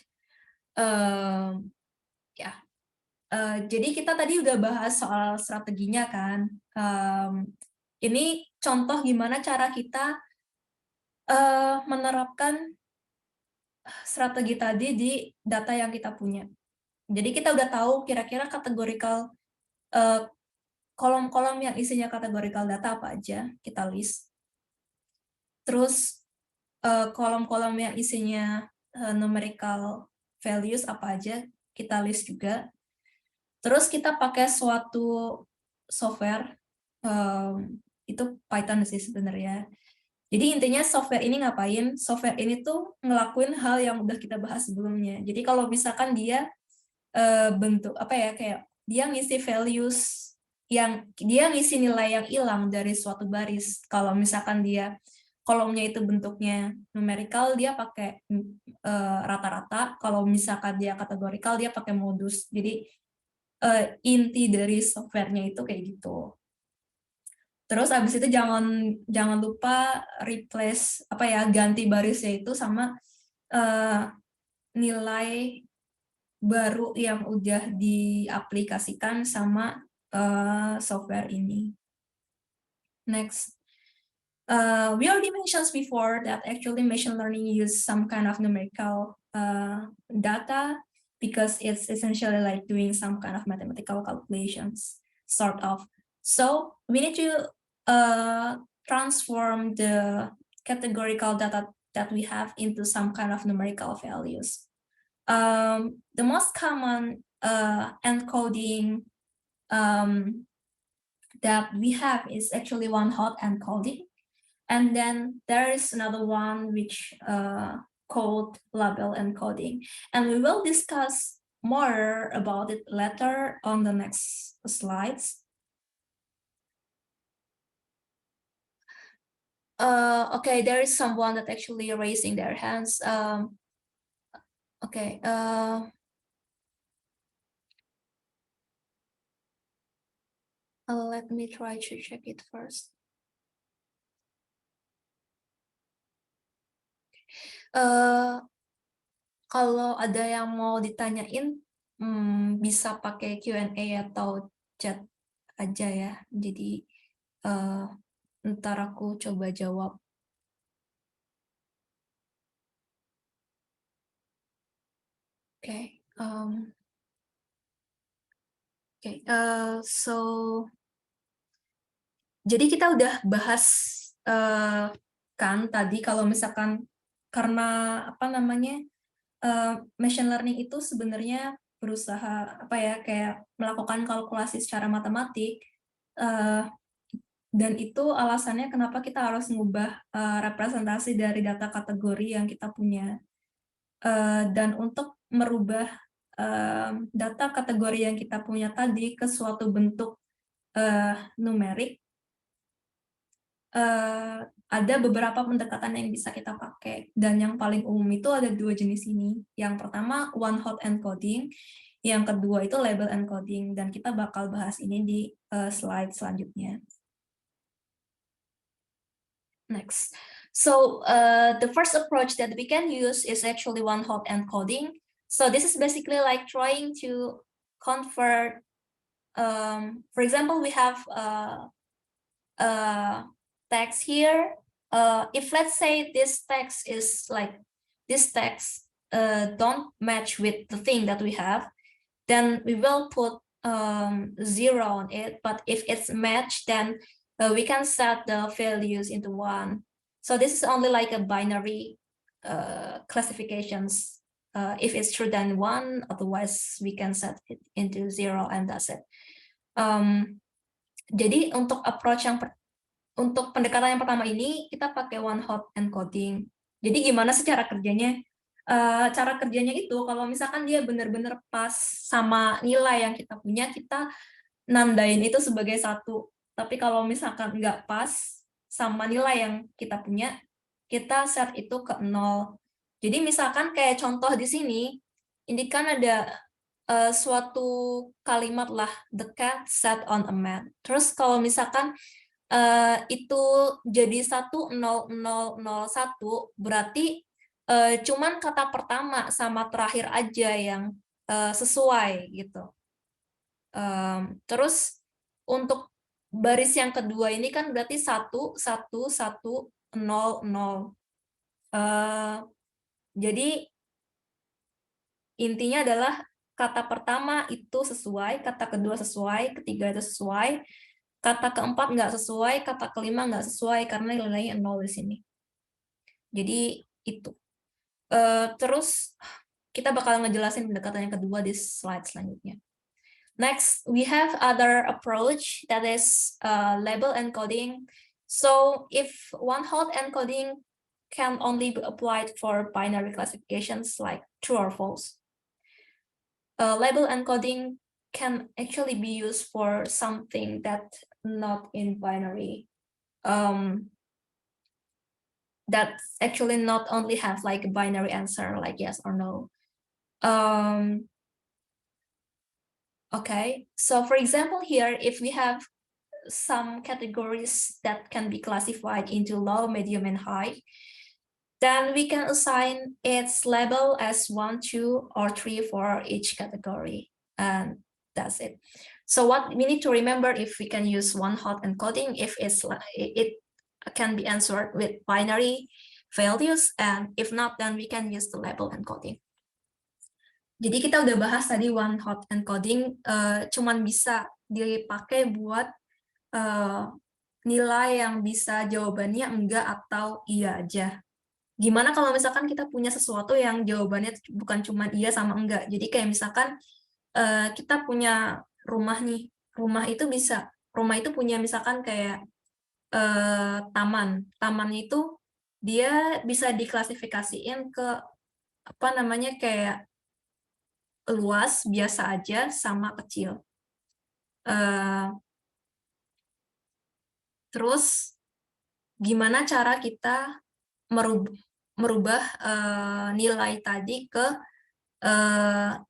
Jadi kita tadi udah bahas soal strateginya kan. Ini contoh gimana cara kita menerapkan strategi tadi di data yang kita punya. Jadi kita udah tahu kira-kira kategorikal kolom-kolom yang isinya kategorikal data apa aja, kita list. Terus kolom-kolom yang isinya numerical values apa aja, kita list juga. Terus kita pakai suatu software, itu Python sih sebenarnya. Jadi intinya software ini ngapain? Software ini tuh ngelakuin hal yang udah kita bahas sebelumnya. Jadi kalau misalkan dia bentuk kayak dia ngisi values dia ngisi nilai yang hilang dari suatu baris. Kalau misalkan dia kolomnya itu bentuknya numerical, dia pakai rata-rata. Kalau misalkan dia kategorikal, dia pakai modus. Jadi inti dari softwarenya itu kayak gitu. Terus abis itu jangan lupa replace ganti barisnya itu sama nilai baru yang udah diaplikasikan sama software ini. Next, we already mentioned before that actually machine learning use some kind of numerical data, because it's essentially like doing some kind of mathematical calculations, sort of. So we need to transform the categorical data that we have into some kind of numerical values. The most common encoding that we have is actually one-hot encoding. And then there is another one which called label encoding. And we will discuss more about it later on the next slides. Okay, there is someone that actually raising their hands. Okay. Let me try to check it first. Kalau ada yang mau ditanyain, bisa pakai Q&A atau chat aja ya. Jadi ntar aku coba jawab. Okay. So jadi kita udah bahas kan tadi kalau misalkan karena machine learning itu sebenarnya berusaha kayak melakukan kalkulasi secara matematik, dan itu alasannya kenapa kita harus mengubah representasi dari data kategori yang kita punya. Dan untuk merubah data kategori yang kita punya tadi ke suatu bentuk numerik, ada beberapa pendekatan yang bisa kita pakai, dan yang paling umum itu ada 2 jenis ini. Yang pertama one-hot encoding, yang kedua itu label encoding, dan kita bakal bahas ini di slide selanjutnya. Next. So the first approach that we can use is actually one-hot encoding. So this is basically like trying to convert, for example, we have text here. If let's say this text is like, this text don't match with the thing that we have, then we will put 0 on it. But if it's matched, then we can set the values into 1. So this is only like a binary classifications. If it's true, then 1, otherwise we can set it into 0, and that's it. Jadi untuk approach untuk pendekatan yang pertama ini kita pakai one-hot encoding. Jadi gimana sih cara kerjanya? Cara kerjanya itu kalau misalkan dia benar-benar pas sama nilai yang kita punya, kita nandain itu sebagai 1. Tapi kalau misalkan nggak pas sama nilai yang kita punya, kita set itu ke 0. Jadi misalkan kayak contoh di sini, ini kan ada suatu kalimat lah, the cat sat on a mat. Terus kalau misalkan itu jadi 10001, berarti cuman kata pertama sama terakhir aja yang sesuai gitu. Terus untuk baris yang kedua ini kan berarti 11110. Jadi intinya adalah kata pertama itu sesuai, kata kedua sesuai, ketiga itu sesuai, kata keempat nggak sesuai, kata kelima nggak sesuai karena nilainya 0 di sini. Jadi itu. Terus kita bakal ngejelasin pendekatan yang kedua di slide selanjutnya. Next, we have other approach that is label encoding. So if one-hot encoding can only be applied for binary classifications like true or false. Label encoding can actually be used for something that not in binary, that actually not only have like a binary answer like yes or no. Okay, so for example here, if we have some categories that can be classified into low, medium, and high, then we can assign its label as 1, 2, or 3 for each category, and that's it. So what we need to remember, if we can use one-hot encoding, if it can be answered with binary values, and if not, then we can use the label encoding. Jadi kita udah bahas tadi one-hot encoding cuman bisa dipakai buat nilai yang bisa jawabannya enggak atau iya aja. Gimana kalau misalkan kita punya sesuatu yang jawabannya bukan cuma iya sama enggak. Jadi kayak misalkan kita punya rumah nih, rumah itu punya misalkan kayak taman itu dia bisa diklasifikasiin ke apa namanya, kayak luas, biasa aja, sama kecil. Terus gimana cara kita merubah nilai tadi ke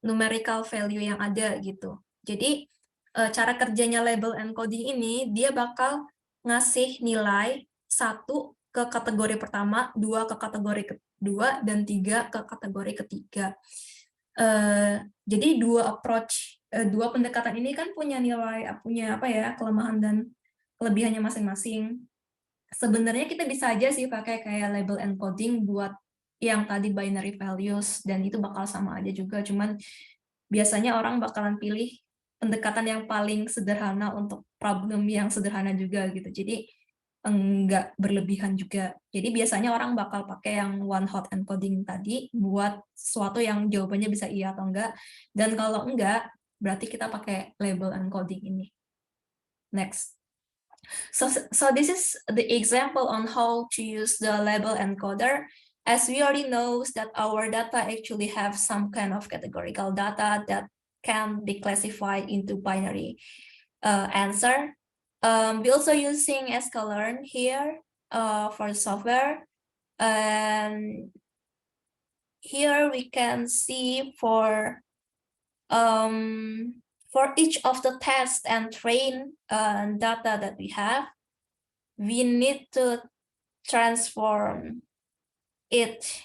numerical value yang ada gitu. Jadi cara kerjanya label encoding ini, dia bakal ngasih nilai 1 ke kategori pertama, 2 ke kategori kedua, dan 3 ke kategori ketiga. Jadi dua pendekatan ini kan punya kelemahan dan kelebihannya masing-masing. Sebenarnya kita bisa aja sih pakai kayak label encoding buat yang tadi binary values, dan itu bakal sama aja juga, cuman biasanya orang bakalan pilih pendekatan yang paling sederhana untuk problem yang sederhana juga gitu. Jadi enggak berlebihan juga. Jadi biasanya orang bakal pakai yang one-hot encoding tadi buat sesuatu yang jawabannya bisa iya atau enggak. Dan kalau enggak, berarti kita pakai label encoding ini. Next. So this is the example on how to use the label encoder. as we already know that our data actually have some kind of categorical data that can be classified into binary answer. We also using sklearn here for the software, and here we can see for each of the test and train data that we have, we need to transform it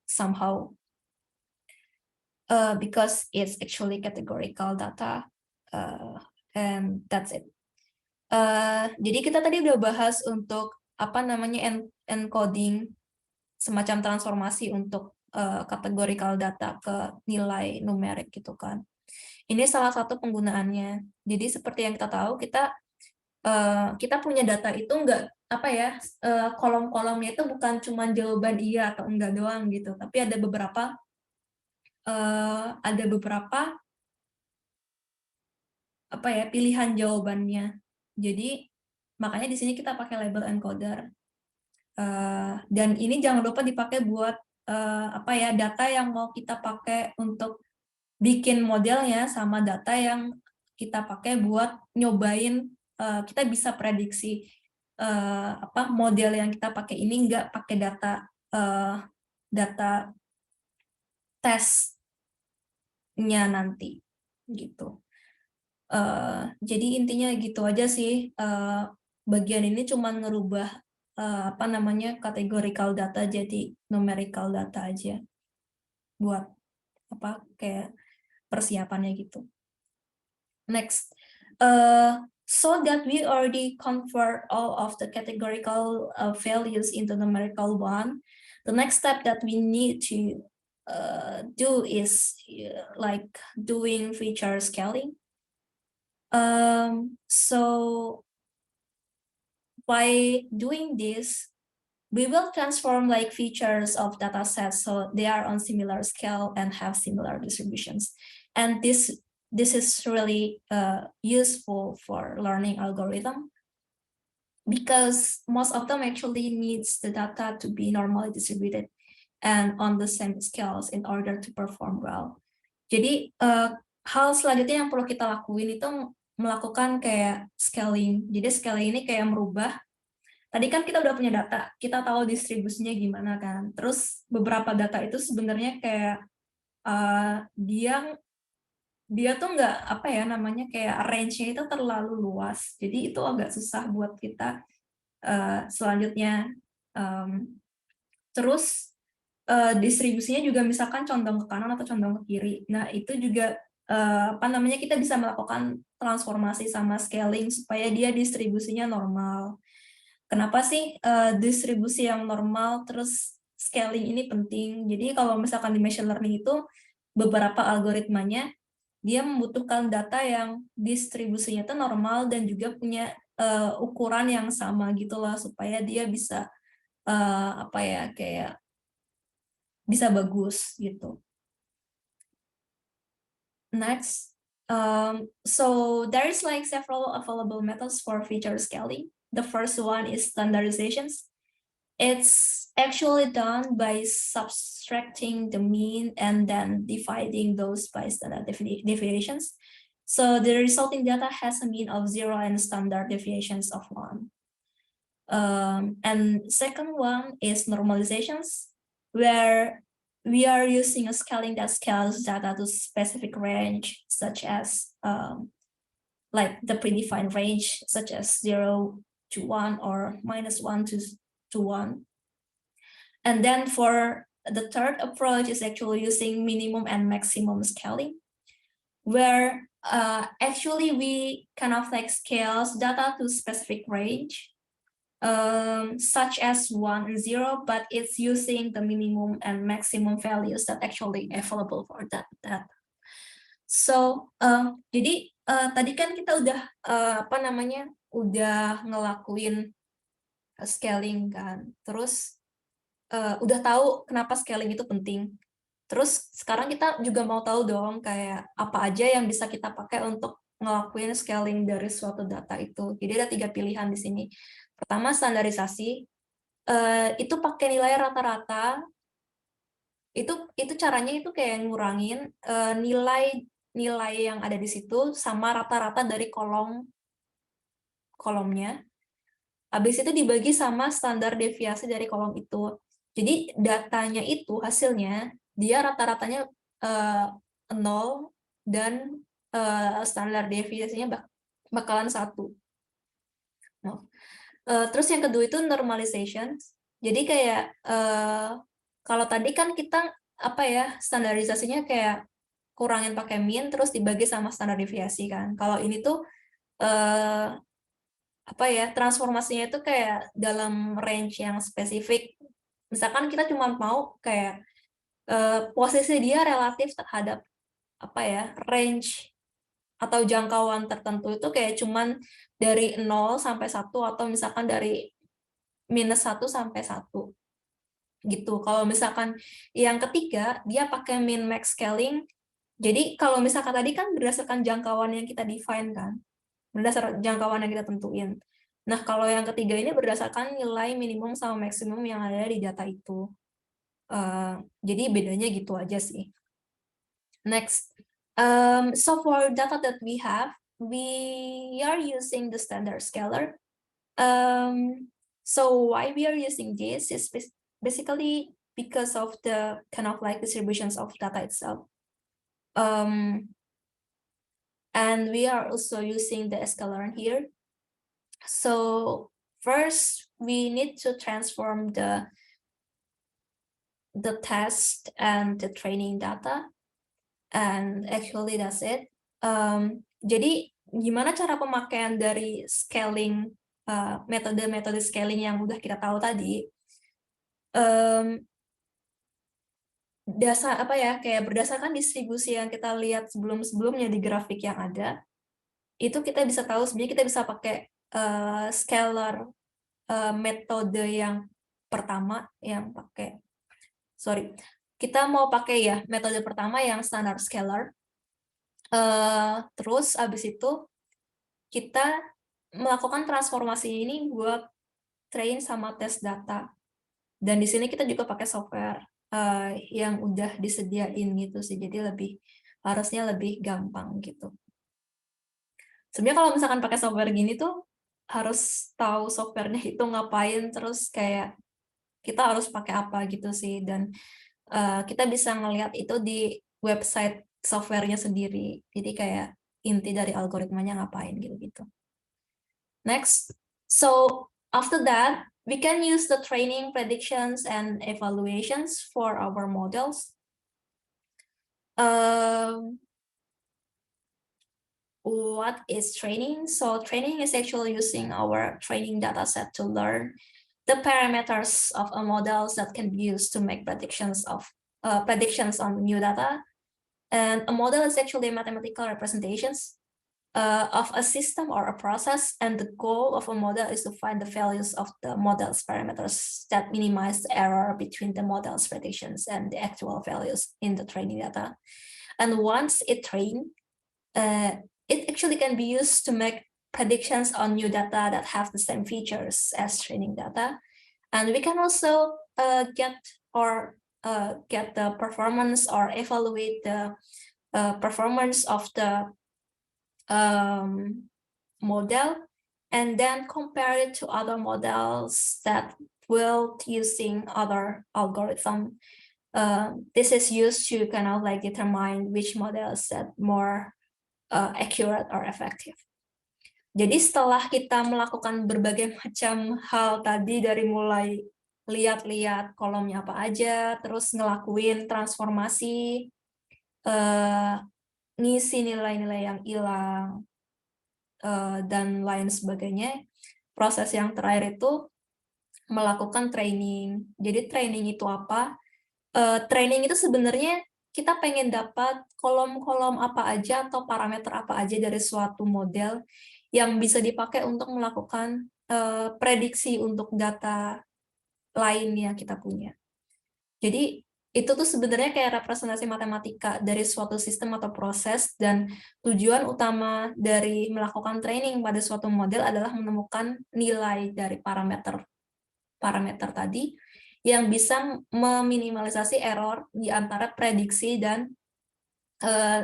somehow because it's actually categorical data, and that's it. Jadi kita tadi udah bahas untuk apa namanya encoding, semacam transformasi untuk categorical data ke nilai numerik gitu kan. Ini salah satu penggunaannya. Jadi seperti yang kita tahu, kita punya data itu enggak apa ya, kolom-kolomnya itu bukan cuma jawaban iya atau enggak doang gitu, tapi ada beberapa apa ya, pilihan jawabannya. Jadi makanya di sini kita pakai label encoder. Dan ini jangan lupa dipakai buat apa ya, data yang mau kita pakai untuk bikin modelnya sama data yang kita pakai buat nyobain, kita bisa prediksi apa model yang kita pakai ini nggak pakai data tesnya nanti gitu. Jadi intinya gitu aja sih. Bagian ini cuma ngerubah apa namanya categorical data jadi numerical data aja buat apa kayak persiapannya gitu. Next, so that we already convert all of the categorical values into numerical one, the next step that we need to do is like doing feature scaling. So by doing this, we will transform like features of data sets so they are on similar scale and have similar distributions. And this is really useful for learning algorithm because most of them actually needs the data to be normally distributed and on the same scales in order to perform well. Jadi hal selanjutnya yang perlu kita lakuin itu melakukan kayak scaling. Jadi scaling ini kayak merubah, tadi kan kita udah punya data, kita tahu distribusinya gimana kan. Terus beberapa data itu sebenarnya kayak dia tuh nggak apa ya namanya kayak range-nya itu terlalu luas. Jadi itu agak susah buat kita selanjutnya. Terus distribusinya juga misalkan condong ke kanan atau condong ke kiri. Nah itu juga apa namanya kita bisa melakukan transformasi sama scaling supaya dia distribusinya normal. Kenapa sih distribusi yang normal terus scaling ini penting? Jadi kalau misalkan di machine learning itu beberapa algoritmanya dia membutuhkan data yang distribusinya itu normal dan juga punya ukuran yang sama gitu loh supaya dia bisa apa ya kayak bisa bagus gitu. Next, so there is like several available methods for feature scaling. The first one is standardizations. It's actually done by subtracting the mean and then dividing those by standard deviations. So the resulting data has a mean of 0 and standard deviations of 1. And second one is normalizations, where we are using a scaling that scales data to specific range, such as like the predefined range, such as 0 to 1 or -1 to 1. And then for the third approach is actually using minimum and maximum scaling, where actually we kind of like scales data to specific range, such as 1 and 0, but it's using the minimum and maximum values that actually available for that data. So, jadi tadi kan kita udah apa namanya udah ngelakuin scaling kan, terus udah tahu kenapa scaling itu penting. Terus sekarang kita juga mau tahu dong kayak apa aja yang bisa kita pakai untuk ngelakuin scaling dari suatu data itu. Jadi ada 3 pilihan di sini. Pertama, standarisasi. itu pakai nilai rata-rata. Itu caranya itu kayak ngurangin nilai yang ada di situ sama rata-rata dari kolomnya. Habis itu dibagi sama standar deviasi dari kolom itu. Jadi datanya itu hasilnya dia rata-ratanya 0 dan standar deviasinya bakalan 1. Nah, terus yang kedua itu normalization. Jadi kayak kalau tadi kan kita apa ya, standarisasinya kayak kurangin pakai mean terus dibagi sama standar deviasi kan. Kalau ini tuh apa ya, transformasinya itu kayak dalam range yang spesifik. Misalkan kita cuma mau kayak posisi dia relatif terhadap apa ya, range atau jangkauan tertentu itu kayak cuman dari 0 sampai 1 atau misalkan dari -1 sampai 1 gitu. Kalau misalkan yang ketiga dia pakai min max scaling. Jadi kalau misalkan tadi kan berdasarkan jangkauan yang kita define kan, berdasarkan jangkauan yang kita tentuin. Nah, kalau yang ketiga ini berdasarkan nilai minimum sama maksimum yang ada di data itu. Jadi bedanya gitu aja sih. Next, so for data that we have, we are using the standard scalar. So why we are using this is basically because of the kind of like distributions of data itself. And we are also using the scalar here. So first, we need to transform the test and the training data. And actually that's it. Jadi gimana cara pemakaian dari scaling, metode-metode scaling yang udah kita tahu tadi, dasar apa ya, kayak berdasarkan distribusi yang kita lihat sebelum-sebelumnya di grafik yang ada, itu kita bisa tahu sebenarnya kita bisa pakai scalar metode yang pertama yang pakai, kita mau pakai ya metode pertama yang standar scalar. Terus abis itu kita melakukan transformasi ini buat train sama tes data. Dan di sini kita juga pakai software yang udah disediain gitu sih, jadi harusnya lebih gampang gitu. Sebenarnya kalau misalkan pakai software gini tuh harus tahu softwarenya itu ngapain, terus kayak kita harus pakai apa gitu sih, dan kita bisa ngelihat itu di website softwarenya sendiri. Jadi kayak inti dari algoritmanya ngapain gitu-gitu. Next, so after that, we can use the training, predictions, and evaluations for our models. What is training? So training is actually using our training data set to learn the parameters of a models that can be used to make predictions on new data. And a model is actually mathematical representations of a system or a process, and the goal of a model is to find the values of the model's parameters that minimize the error between the model's predictions and the actual values in the training data. And once it trained, it actually can be used to make predictions on new data that have the same features as training data. And we can also get the performance or evaluate the performance of the model, and then compare it to other models that built using other algorithm. This is used to kind of like determine which model is more accurate or effective. Jadi setelah kita melakukan berbagai macam hal tadi, dari mulai lihat-lihat kolomnya apa aja, terus ngelakuin transformasi, ngisi nilai-nilai yang hilang, dan lain sebagainya, proses yang terakhir itu melakukan training. Jadi training itu apa? Training itu sebenarnya kita pengen dapat kolom-kolom apa aja atau parameter apa aja dari suatu model yang bisa dipakai untuk melakukan prediksi untuk data lain yang kita punya. Jadi itu tuh sebenarnya kayak representasi matematika dari suatu sistem atau proses, dan tujuan utama dari melakukan training pada suatu model adalah menemukan nilai dari parameter parameter tadi yang bisa meminimalisasi error di antara prediksi dan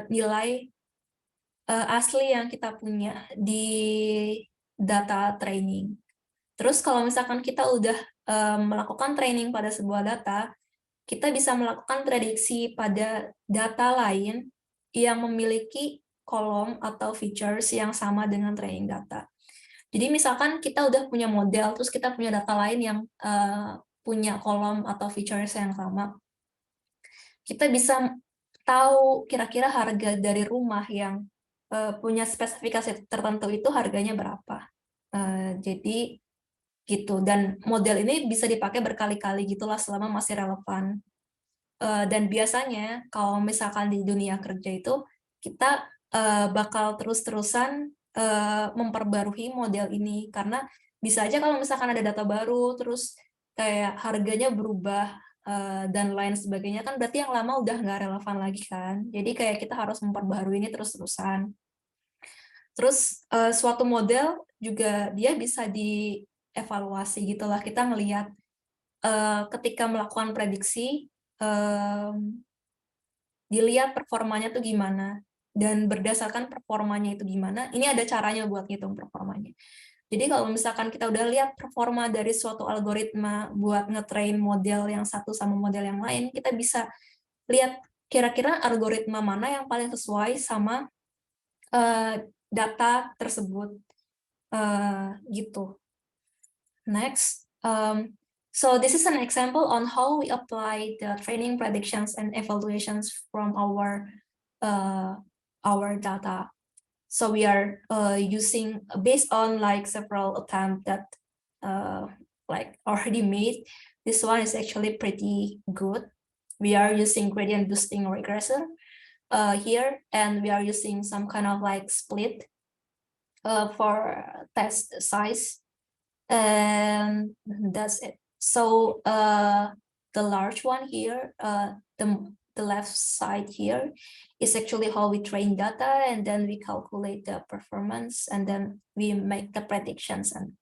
nilai asli yang kita punya di data training. Terus kalau misalkan kita udah melakukan training pada sebuah data, kita bisa melakukan prediksi pada data lain yang memiliki kolom atau features yang sama dengan training data. Jadi misalkan kita udah punya model, terus kita punya data lain yang punya kolom atau features yang sama. Kita bisa tahu kira-kira harga dari rumah yang punya spesifikasi tertentu itu harganya berapa. Jadi gitu, dan model ini bisa dipakai berkali-kali gitulah selama masih relevan. Dan biasanya kalau misalkan di dunia kerja itu kita bakal terus-terusan memperbarui model ini, karena bisa aja kalau misalkan ada data baru terus kayak harganya berubah dan lain sebagainya, kan berarti yang lama udah nggak relevan lagi kan. Jadi kayak kita harus memperbarui ini terus-terusan. Terus suatu model juga dia bisa dievaluasi gitulah, kita ngelihat ketika melakukan prediksi dilihat performanya tuh gimana, dan berdasarkan performanya itu gimana, ini ada caranya buat ngitung performanya. Jadi kalau misalkan kita udah lihat performa dari suatu algoritma buat ngetrain model yang satu sama model yang lain, kita bisa lihat kira-kira algoritma mana yang paling sesuai sama data tersebut, gitu. Next, so this is an example on how we apply the training predictions and evaluations from our data. So we are using based on like several attempts that like already made. This one is actually pretty good. We are using gradient boosting regression here, and we are using some kind of like split for test size, and that's it. So the large one here, the left side here is actually how we train data, and then we calculate the performance, and then we make the predictions, and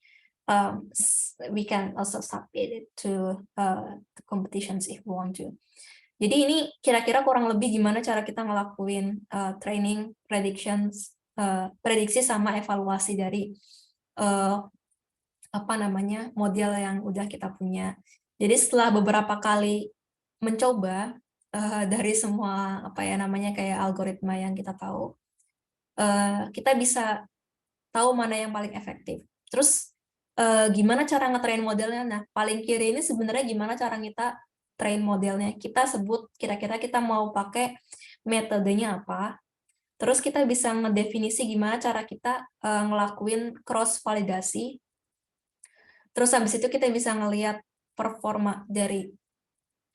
we can also submit it to the competitions if we want to. Jadi ini kira-kira kurang lebih gimana cara kita ngelakuin training, predictions, prediksi sama evaluasi dari model yang udah kita punya. Jadi setelah beberapa kali mencoba dari semua kayak algoritma yang kita tahu, kita bisa tahu mana yang paling efektif. Terus gimana cara ngetrain modelnya? Nah, paling kiri ini sebenarnya gimana cara kita train modelnya. Kita sebut kira-kira kita mau pakai metodenya apa. Terus kita bisa ngedefinisi gimana cara kita ngelakuin cross validasi. Terus habis itu kita bisa ngelihat performa dari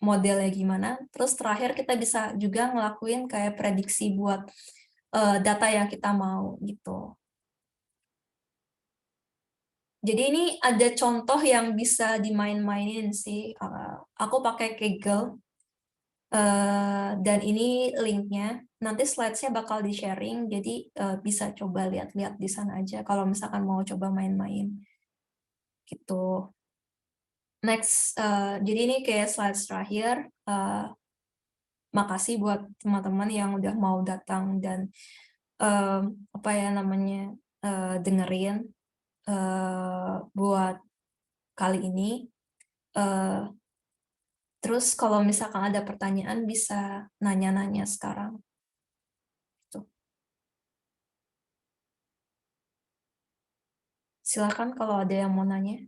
modelnya gimana. Terus terakhir kita bisa juga ngelakuin kayak prediksi buat data yang kita mau gitu. Jadi ini ada contoh yang bisa dimain-mainin sih. Aku pakai Kaggle, dan ini linknya. Nanti slides-nya bakal di-sharing, jadi bisa coba lihat-lihat di sana aja kalau misalkan mau coba main-main. Gitu. Next, jadi ini kayak slides terakhir. Makasih buat teman-teman yang udah mau datang dan dengerin buat kali ini. Terus kalau misalkan ada pertanyaan bisa nanya-nanya sekarang. Tuh. Silakan kalau ada yang mau nanya.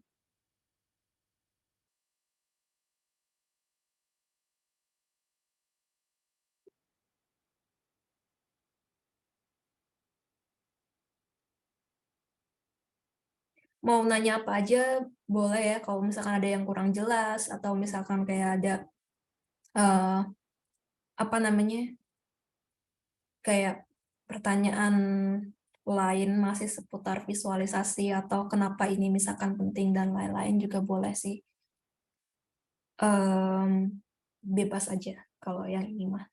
Mau nanya apa aja boleh ya, kalau misalkan ada yang kurang jelas atau misalkan kayak ada kayak pertanyaan lain masih seputar visualisasi atau kenapa ini misalkan penting dan lain-lain juga boleh sih. Bebas aja kalau yang ini mah.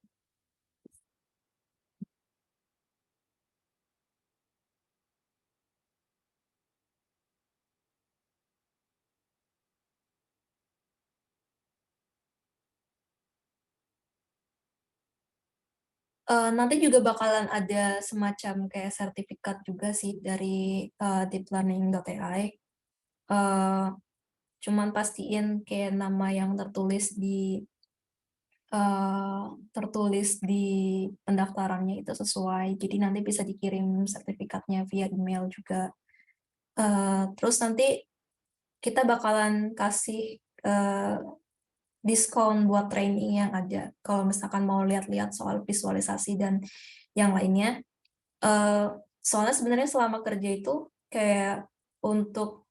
Nanti juga bakalan ada semacam kayak sertifikat juga sih dari, deep learning.ai. Eee, Cuman pastiin kayak nama yang tertulis di pendaftarannya itu sesuai, jadi nanti bisa dikirim sertifikatnya via email juga. Terus nanti kita bakalan kasih, diskon buat training yang ada, kalau misalkan mau lihat-lihat soal visualisasi dan yang lainnya. Soalnya sebenarnya selama kerja itu kayak untuk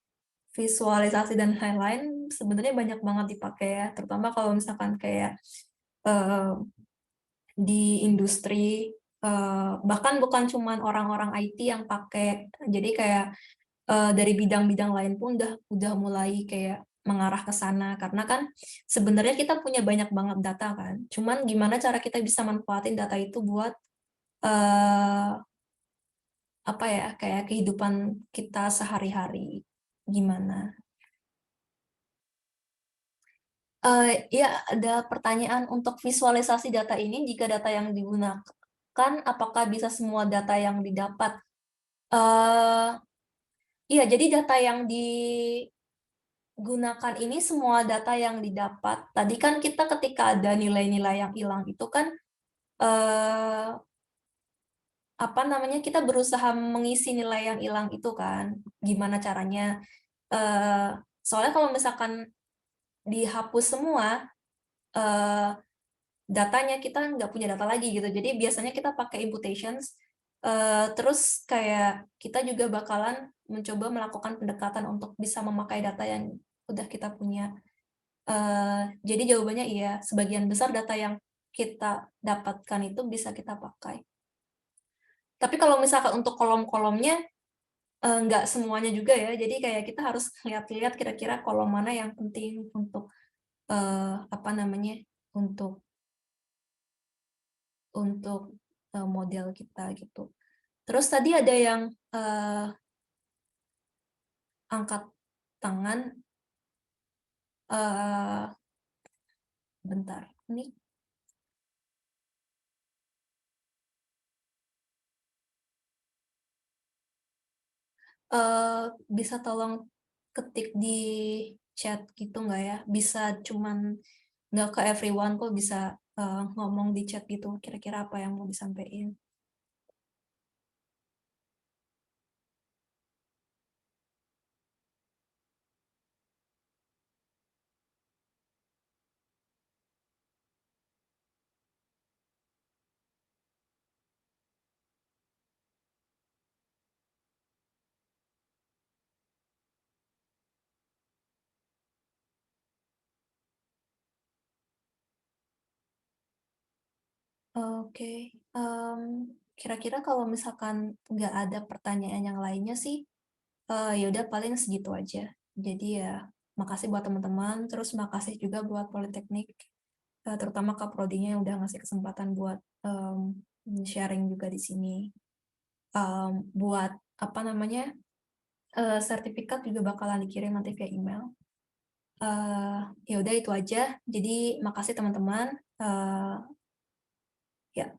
visualisasi dan lain-lain sebenarnya banyak banget dipakai ya, terutama kalau misalkan kayak, eee, di industri, bahkan bukan cuman orang-orang IT yang pakai, jadi kayak, dari bidang-bidang lain pun udah mulai kayak mengarah ke sana. Karena kan sebenarnya kita punya banyak banget data kan, cuman gimana cara kita bisa manfaatin data itu buat, eee, apa ya, kayak kehidupan kita sehari-hari, gimana? Iya, ada pertanyaan untuk visualisasi data ini, jika data yang digunakan, apakah bisa semua data yang didapat? Eee, iya, jadi data yang digunakan ini semua data yang didapat. Tadi kan kita ketika ada nilai-nilai yang hilang itu kan, eee, apa namanya, kita berusaha mengisi nilai yang hilang itu kan, gimana caranya, soalnya kalau misalkan dihapus semua, eee datanya, kita nggak punya data lagi gitu. Jadi biasanya kita pakai imputations, terus kayak kita juga bakalan mencoba melakukan pendekatan untuk bisa memakai data yang udah kita punya. Jadi jawabannya iya, sebagian besar data yang kita dapatkan itu bisa kita pakai. Tapi kalau misalkan untuk kolom-kolomnya, nggak semuanya juga ya. Jadi kayak kita harus lihat-lihat kira-kira kolom mana yang penting untuk, apa namanya, untuk model kita gitu. Terus tadi ada yang, angkat tangan, eee, bentar, ini, bisa tolong ketik di chat gitu nggak ya? Bisa cuman nggak ke everyone kok, bisa, ngomong di chat gitu, kira-kira apa yang mau disampaikan. Oke, kira-kira kalau misalkan nggak ada pertanyaan yang lainnya sih, ya udah paling segitu aja. Jadi ya makasih buat teman-teman, terus makasih juga buat Politeknik, terutama Kak Prodinya yang udah ngasih kesempatan buat, sharing juga di sini. Buat apa namanya, sertifikat juga bakalan dikirim nanti via email. Ya udah itu aja. Jadi makasih teman-teman, ya.